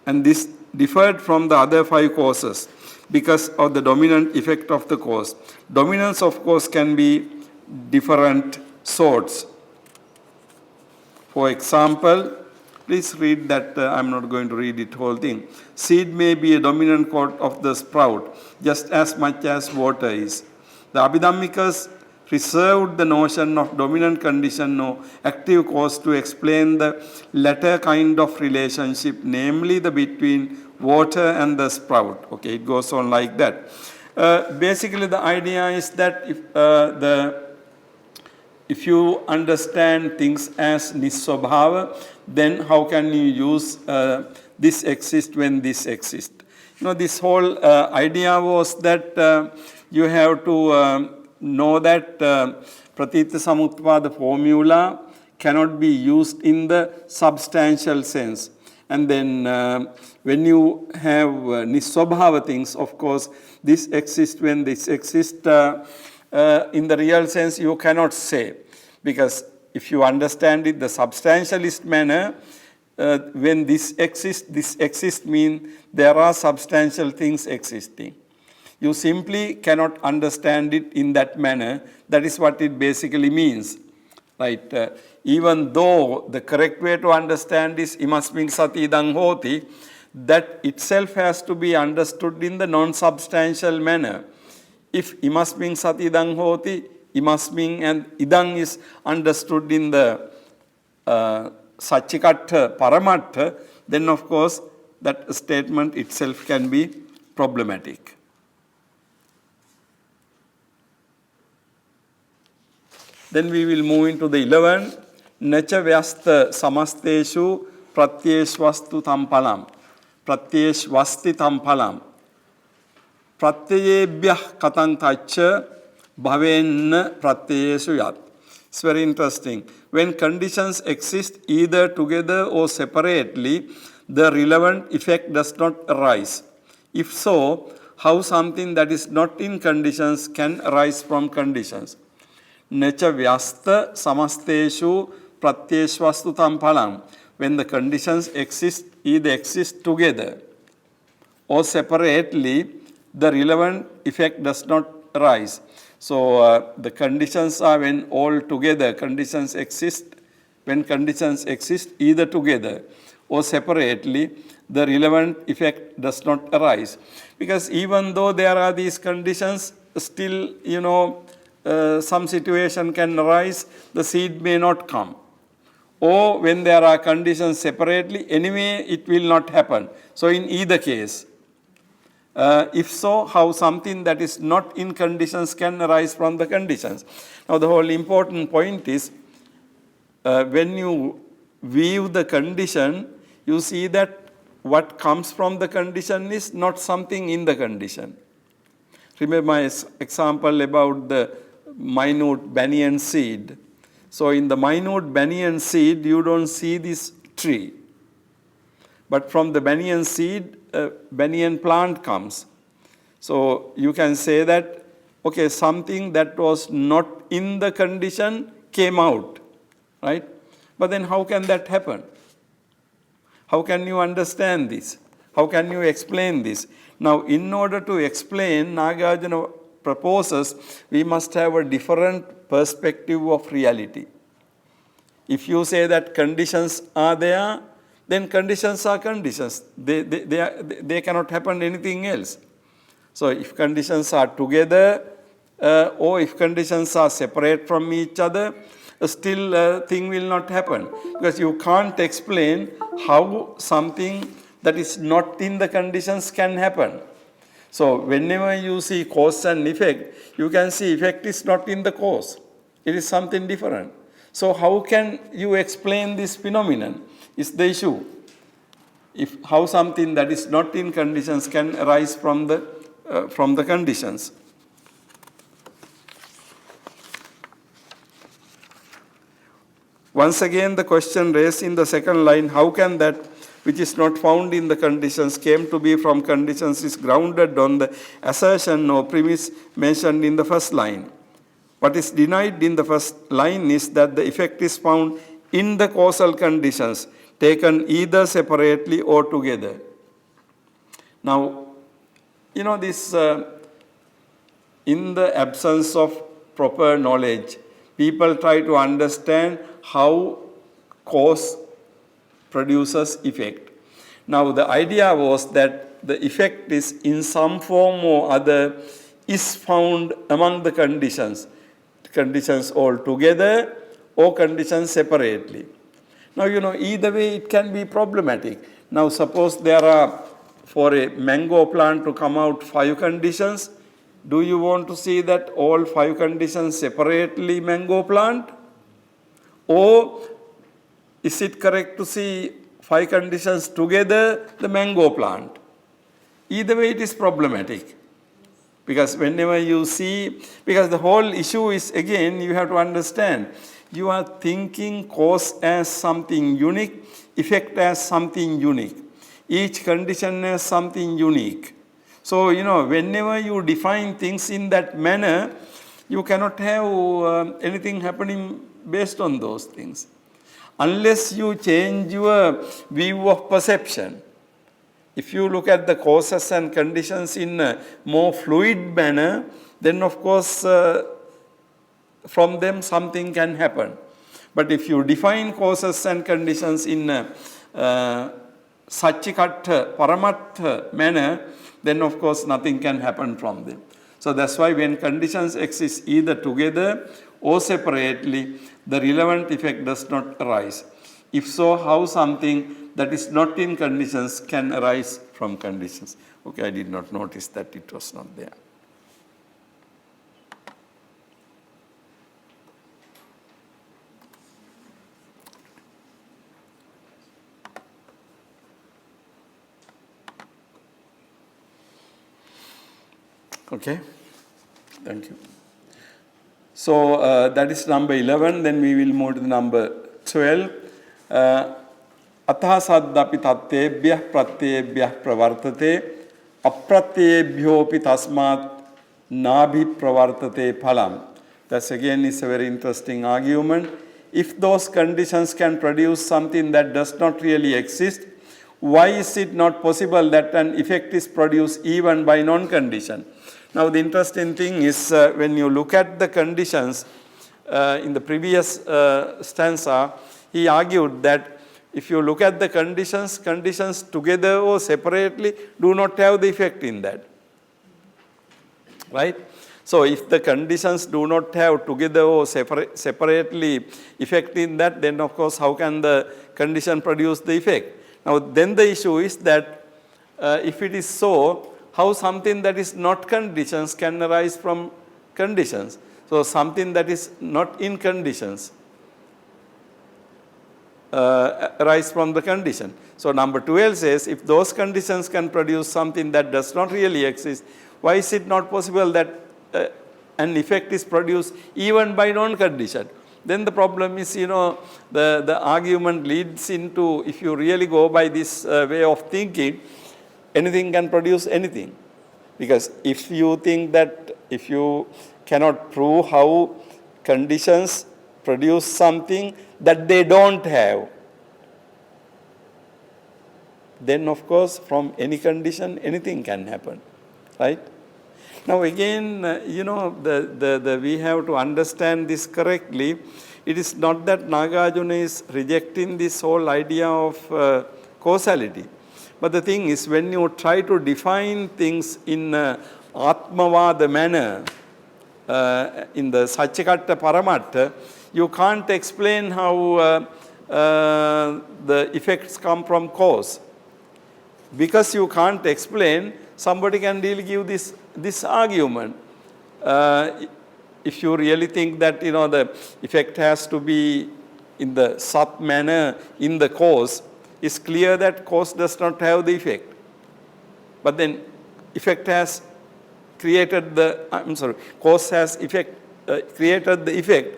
and this differed from the other five causes because of the dominant effect of the cause. Dominance, of course, can be different sorts. For example, please read that, I'm not going to read it whole thing. Seed may be a dominant cause of the sprout, just as much as water is. The Abhidhammikas reserved the notion of dominant condition or active cause to explain the latter kind of relationship, namely the between water and the sprout. Okay, it goes on like that. Basically, the idea is that if you understand things as nisvabhava, then how can you use this exists when this exists? This whole idea was that you have to know that pratitya samutpada formula cannot be used in the substantial sense. And then when you have nisvabhava things, of course, this exists when this exists. In the real sense, you cannot say. Because if you understand it the substantialist manner, when this exists means there are substantial things existing. You simply cannot understand it in that manner. That is what it basically means. Right? Even though the correct way to understand is imasmin sati idang hoti, that itself has to be understood in the non-substantial manner. If imasmin sati idang hoti, imasmin and idang is understood in the Sachikatta Paramattha, then of course that statement itself can be problematic. Then we will move into the 11. Nacha vyasta samasteshu pratyeshvastu tampalam. Pratyeshvasti tampalam. Pratyayebhyah katantacha bhavenna pratyeshu yat. It's very interesting. When conditions exist either together or separately, the relevant effect does not arise. If so, how something that is not in conditions can arise from conditions? Nacha vyasta samasteshu pratyeshvastu tampalam. When the conditions either exist together or separately, the relevant effect does not arise. So the conditions are when all together conditions exist. When conditions exist either together or separately, the relevant effect does not arise. Because even though there are these conditions, still, some situation can arise, the seed may not come. Or when there are conditions separately, anyway it will not happen. So in either case, if so, how something that is not in conditions can arise from the conditions. Now the whole important point is, when you view the condition, you see that what comes from the condition is not something in the condition. Remember my example about the minute banyan seed. So in the minute banyan seed, you don't see this tree. But from the banyan seed, a banyan plant comes. So you can say that, okay, something that was not in the condition came out, right? But then how can that happen? How can you understand this? How can you explain this? Now, in order to explain, Nāgārjuna proposes we must have a different perspective of reality. If you say that conditions are there, then conditions are conditions. They cannot happen anything else. So if conditions are together or if conditions are separate from each other, still a thing will not happen. Because you can't explain how something that is not in the conditions can happen. So whenever you see cause and effect, you can see effect is not in the cause. It is something different. So how can you explain this phenomenon is the issue. How something that is not in conditions can arise from the conditions. Once again, the question raised in the second line, how can that which is not found in the conditions came to be from conditions is grounded on the assertion or premise mentioned in the first line. What is denied in the first line is that the effect is found in the causal conditions, taken either separately or together. Now, this in the absence of proper knowledge, people try to understand how cause produces effect. Now, the idea was that the effect is in some form or other is found among the conditions, conditions all together or conditions separately. Now, either way it can be problematic. Now, suppose there are, for a mango plant to come out 5 conditions, do you want to see that all 5 conditions separately mango plant? Or is it correct to see 5 conditions together the mango plant? Either way it is problematic. Because whenever you see, because the whole issue is, again, you have to understand, you are thinking cause as something unique, effect as something unique. Each condition as something unique. So, whenever you define things in that manner, you cannot have anything happening based on those things. Unless you change your view of perception. If you look at the causes and conditions in a more fluid manner, then of course from them something can happen. But if you define causes and conditions in Satchikatta-paramattha manner, then of course nothing can happen from them. So that's why when conditions exist either together or separately, the relevant effect does not arise. If so, how something that is not in conditions can arise from conditions? Okay, I did not notice that it was not there. Okay, thank you. So that is number 11. Then we will move to the number 12. Atha saddapi tattebhyah pratyebhyah pravartate apratyebhyopi tasmat nabhi pravartate phalam. That's again is a very interesting argument. If those conditions can produce something that does not really exist, why is it not possible that an effect is produced even by non-condition? Now, the interesting thing is when you look at the conditions in the previous stanza, he argued that if you look at the conditions, conditions together or separately do not have the effect in that. Right? So, if the conditions do not have together or separately effect in that, then of course, how can the condition produce the effect? Now, then the issue is that if it is so, how something that is not conditions can arise from conditions. So, something that is not in conditions arise from the condition. So, number 12 says, if those conditions can produce something that does not really exist, why is it not possible that an effect is produced even by non-condition? Then the problem is, the argument leads into, if you really go by this way of thinking, anything can produce anything. Because if you think that if you cannot prove how conditions produce something that they don't have, then of course from any condition anything can happen, right? Now again, we have to understand this correctly. It is not that Nāgārjuna is rejecting this whole idea of causality. But the thing is, when you try to define things in Atmavada manner, in the Satchikatta-paramattha, you can't explain how the effects come from cause. Because you can't explain, somebody can really give this argument. If you really think that the effect has to be in the Sat manner in the cause, it's clear that cause does not have the effect. But then effect has created cause has created the effect,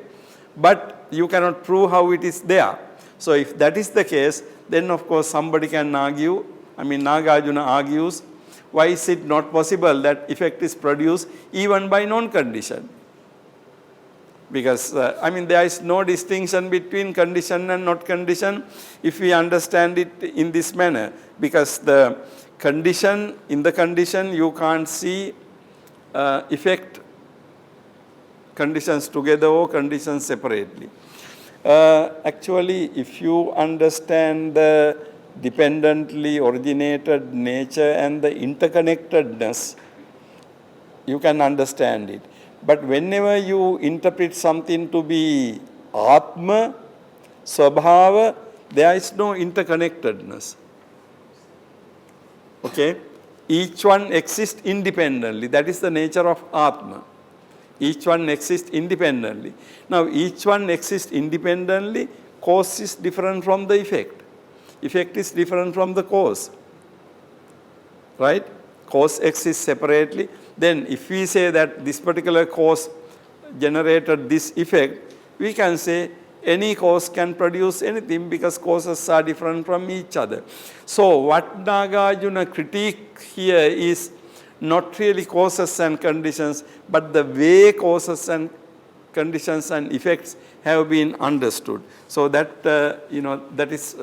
but you cannot prove how it is there. So if that is the case, then of course somebody can argue, Nagarjuna argues, why is it not possible that effect is produced even by non-condition? Because, there is no distinction between condition and not condition if we understand it in this manner. Because the condition, in the condition you can't see effect conditions together or conditions separately. Actually, if you understand the dependently originated nature and the interconnectedness, you can understand it. But whenever you interpret something to be Atma, Swabhava, there is no interconnectedness. Okay? Each one exists independently. That is the nature of Atma. Each one exists independently. Now, each one exists independently. Cause is different from the effect. Effect is different from the cause. Right? Cause exists separately. Then, if we say that this particular cause generated this effect, we can say any cause can produce anything because causes are different from each other. So, what Nāgārjuna critique here is not really causes and conditions, but the way causes and conditions and effects have been understood. So, that that is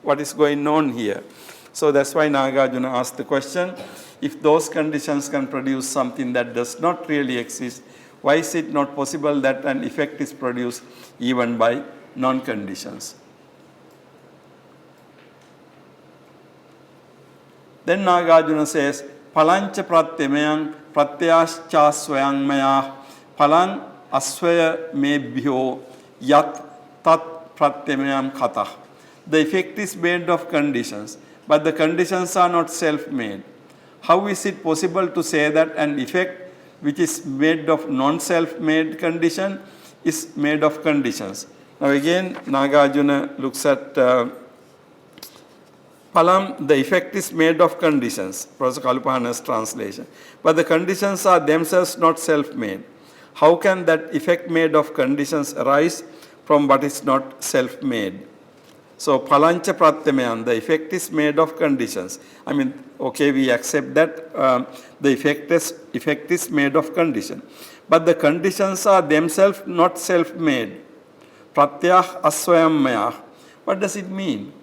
what is going on here. So, that's why Nāgārjuna asked the question, if those conditions can produce something that does not really exist, why is it not possible that an effect is produced even by non-conditions? Then Nāgārjuna says, Palancha pratyamaya pratyāṣca svayamaya palang asvaya mebhyo yat tat pratyamayam khatah. The effect is made of conditions, but the conditions are not self-made. How is it possible to say that an effect which is made of non-self-made condition is made of conditions? Now again, Nāgārjuna looks at Palam, the effect is made of conditions, Professor Kalupahana's translation. But the conditions are themselves not self-made. How can that effect made of conditions arise from what is not self-made? So, Palancha Pratyamayan, the effect is made of conditions. I mean, okay, we accept that the effect is made of condition. But the conditions are themselves not self-made. Pratyah asvayamaya. What does it mean?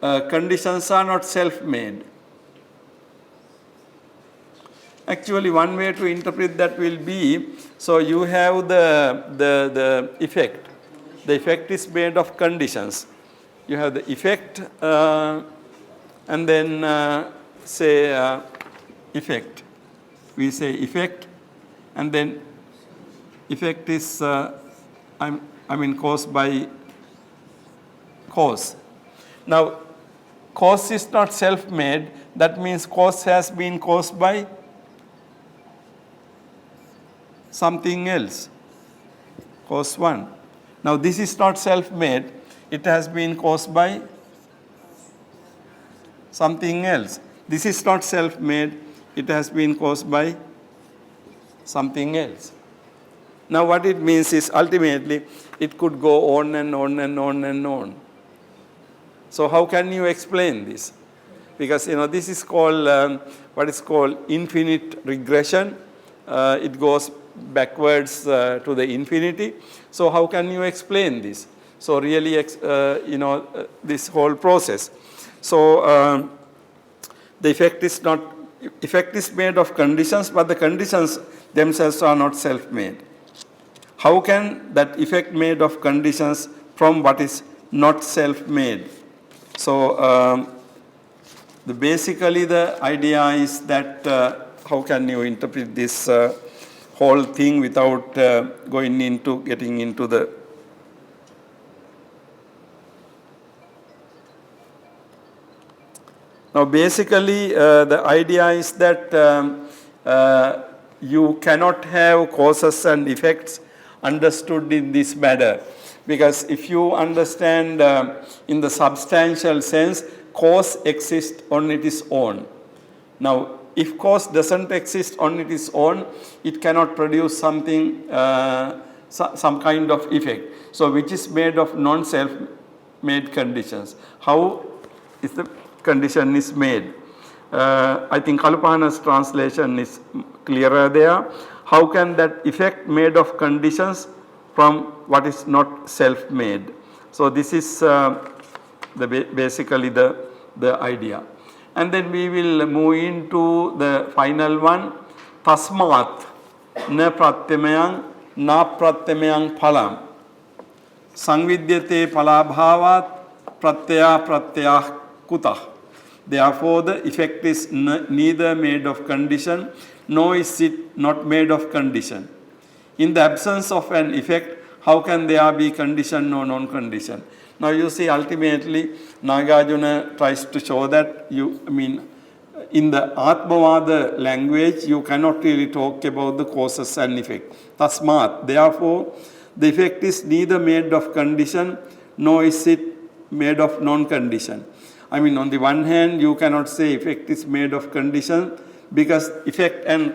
Conditions are not self-made. Actually, one way to interpret that will be, so you have the effect. The effect is made of conditions. You have the effect and then say effect. We say effect and then effect is caused by cause. Now, cause is not self-made. That means cause has been caused by something else. Cause 1. Now, this is not self-made. It has been caused by something else. This is not self-made. It has been caused by something else. Now, what it means is ultimately it could go on and on and on and on. So, how can you explain this? Because this is called what is called infinite regression. It goes backwards to the infinity. So, how can you explain this? So, really, this whole process. So, the effect is made of conditions, but the conditions themselves are not self-made. How can that effect made of conditions from what is not self-made? So, basically the idea is that how can you interpret this whole thing without getting into the now basically the idea is that you cannot have causes and effects understood in this manner, because if you understand in the substantial sense, cause exists on its own. Now, if cause doesn't exist on its own, it cannot produce something, some kind of effect. So, which is made of non-self-made conditions. How is the condition is made? I think Kalupahana's translation is clearer there. How can that effect made of conditions from what is not self-made? So, this is basically the idea. And then we will move into the final one. Tasmat na pratyamayang na pratyamayang phalam sangvidyate phalabhavat pratyaya kutah. Therefore, the effect is neither made of condition, nor is it not made of condition. In the absence of an effect, how can there be condition or non-condition? Now you see, ultimately, Nāgārjuna tries to show that in the Atmavada language, you cannot really talk about the causes and effect. Tasmat, therefore, the effect is neither made of condition, nor is it made of non-condition. On the one hand, you cannot say effect is made of condition because effect and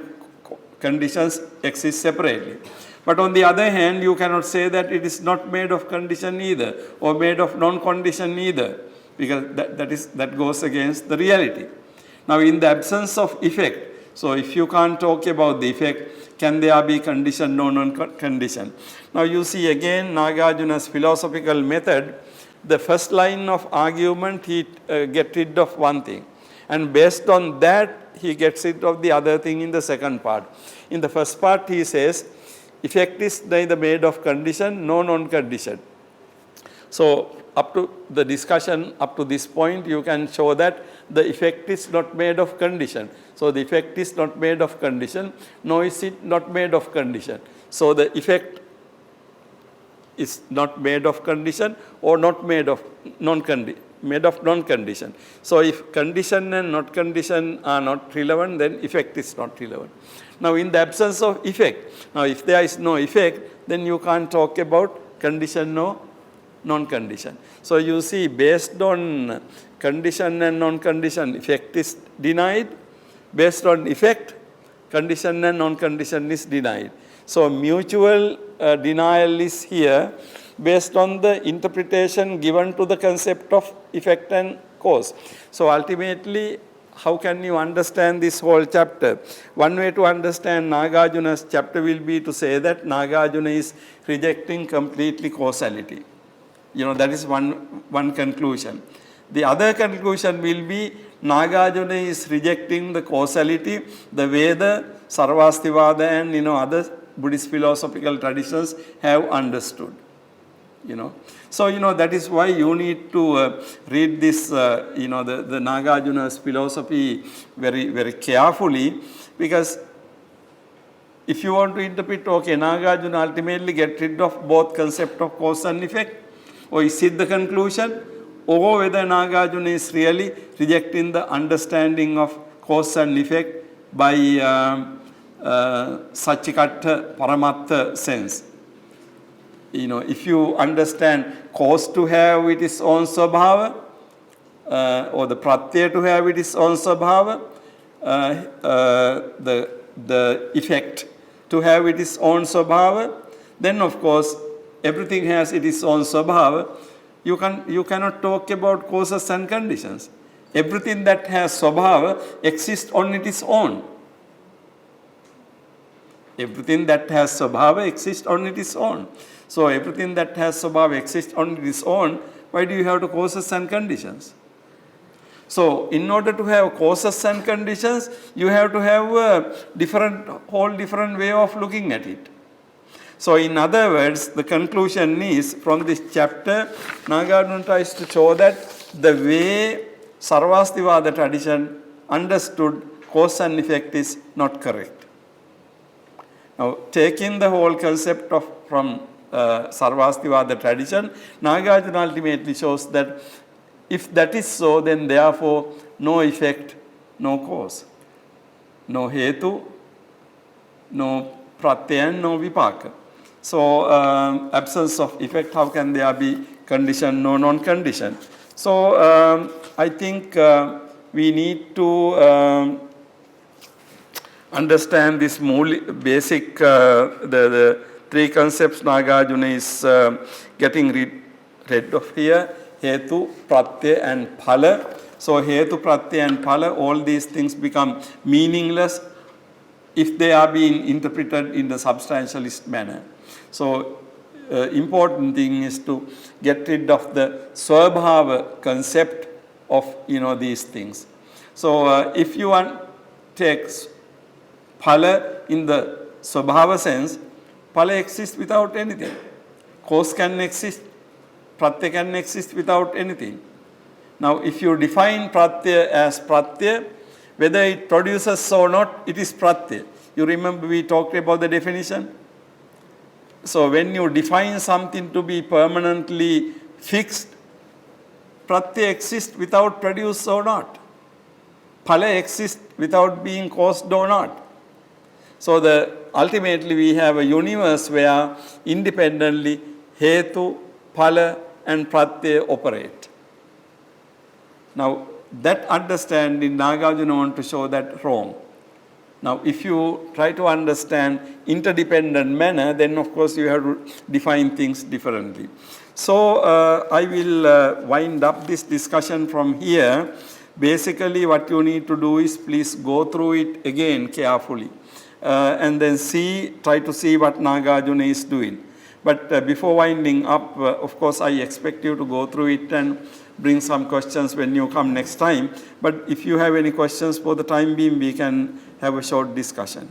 conditions exist separately. But on the other hand, you cannot say that it is not made of condition either or made of non-condition either, because that goes against the reality. Now, in the absence of effect, so if you can't talk about the effect, can there be condition, no non-condition? Now, you see again Nagarjuna's philosophical method. The first line of argument, he gets rid of one thing. And based on that, he gets rid of the other thing in the second part. In the first part, he says, effect is neither made of condition, nor non-condition. So, up to the discussion, up to this point, you can show that the effect is not made of condition. So, the effect is not made of condition, nor is it not made of condition. So, the effect is not made of condition or not made of non-condition. So, if condition and not condition are not relevant, then effect is not relevant. Now, in the absence of effect, now if there is no effect, then you can't talk about condition or non-condition. So, you see, based on condition and non-condition, effect is denied. Based on effect, condition and non-condition is denied. So, mutual denial is here based on the interpretation given to the concept of effect and cause. So, ultimately, how can you understand this whole chapter? One way to understand Nagarjuna's chapter will be to say that Nagarjuna is rejecting completely causality. That is one conclusion. The other conclusion will be Nagarjuna is rejecting the causality the way the Sarvastivada and other Buddhist philosophical traditions have understood. So, that is why you need to read this, the Nagarjuna's philosophy very, very carefully, because if you want to interpret, okay, Nagarjuna ultimately get rid of both concept of cause and effect, or is it the conclusion, or whether Nagarjuna is really rejecting the understanding of cause and effect by Satchikatta Paramattha sense. If you understand cause to have its own svabhava, or the pratyaya to have its own svabhava, the effect to have its own svabhava, then of course everything has its own svabhava. You cannot talk about causes and conditions. Everything that has svabhava exists on its own. Everything that has svabhava exists on its own. So, everything that has svabhava exists on its own. Why do you have to causes and conditions? So, in order to have causes and conditions, you have to have a whole different way of looking at it. So, in other words, the conclusion is from this chapter, Nagarjuna tries to show that the way Sarvastivada tradition understood cause and effect is not correct. Now, taking the whole concept from Sarvastivada tradition, Nagarjuna ultimately shows that if that is so, then therefore no effect, no cause, no hetu, no pratyaya, no vipaka. So, absence of effect, how can there be condition, no non-condition? So, I think we need to understand this basic, the three concepts Nagarjuna is getting rid of here, hetu, pratyaya and phala. So, hetu, pratyaya and phala, all these things become meaningless if they are being interpreted in the substantialist manner. So, important thing is to get rid of the svabhava concept of these things. So, if you take phala in the svabhava sense, phala exists without anything. Cause can exist, pratyaya can exist without anything. Now, if you define pratyaya as pratyaya, whether it produces or not, it is pratyaya. You remember we talked about the definition? So, when you define something to be permanently fixed, pratyaya exists without produce or not. Phala exists without being caused or not. So, ultimately we have a universe where independently hetu, phala and pratyaya operate. Now, that understanding Nāgārjuna want to show that wrong. Now, if you try to understand interdependent manner, then of course you have to define things differently. So, I will wind up this discussion from here. Basically, what you need to do is please go through it again carefully and then try to see what Nāgārjuna is doing. But before winding up, of course, I expect you to go through it and bring some questions when you come next time. But if you have any questions for the time being, we can have a short discussion.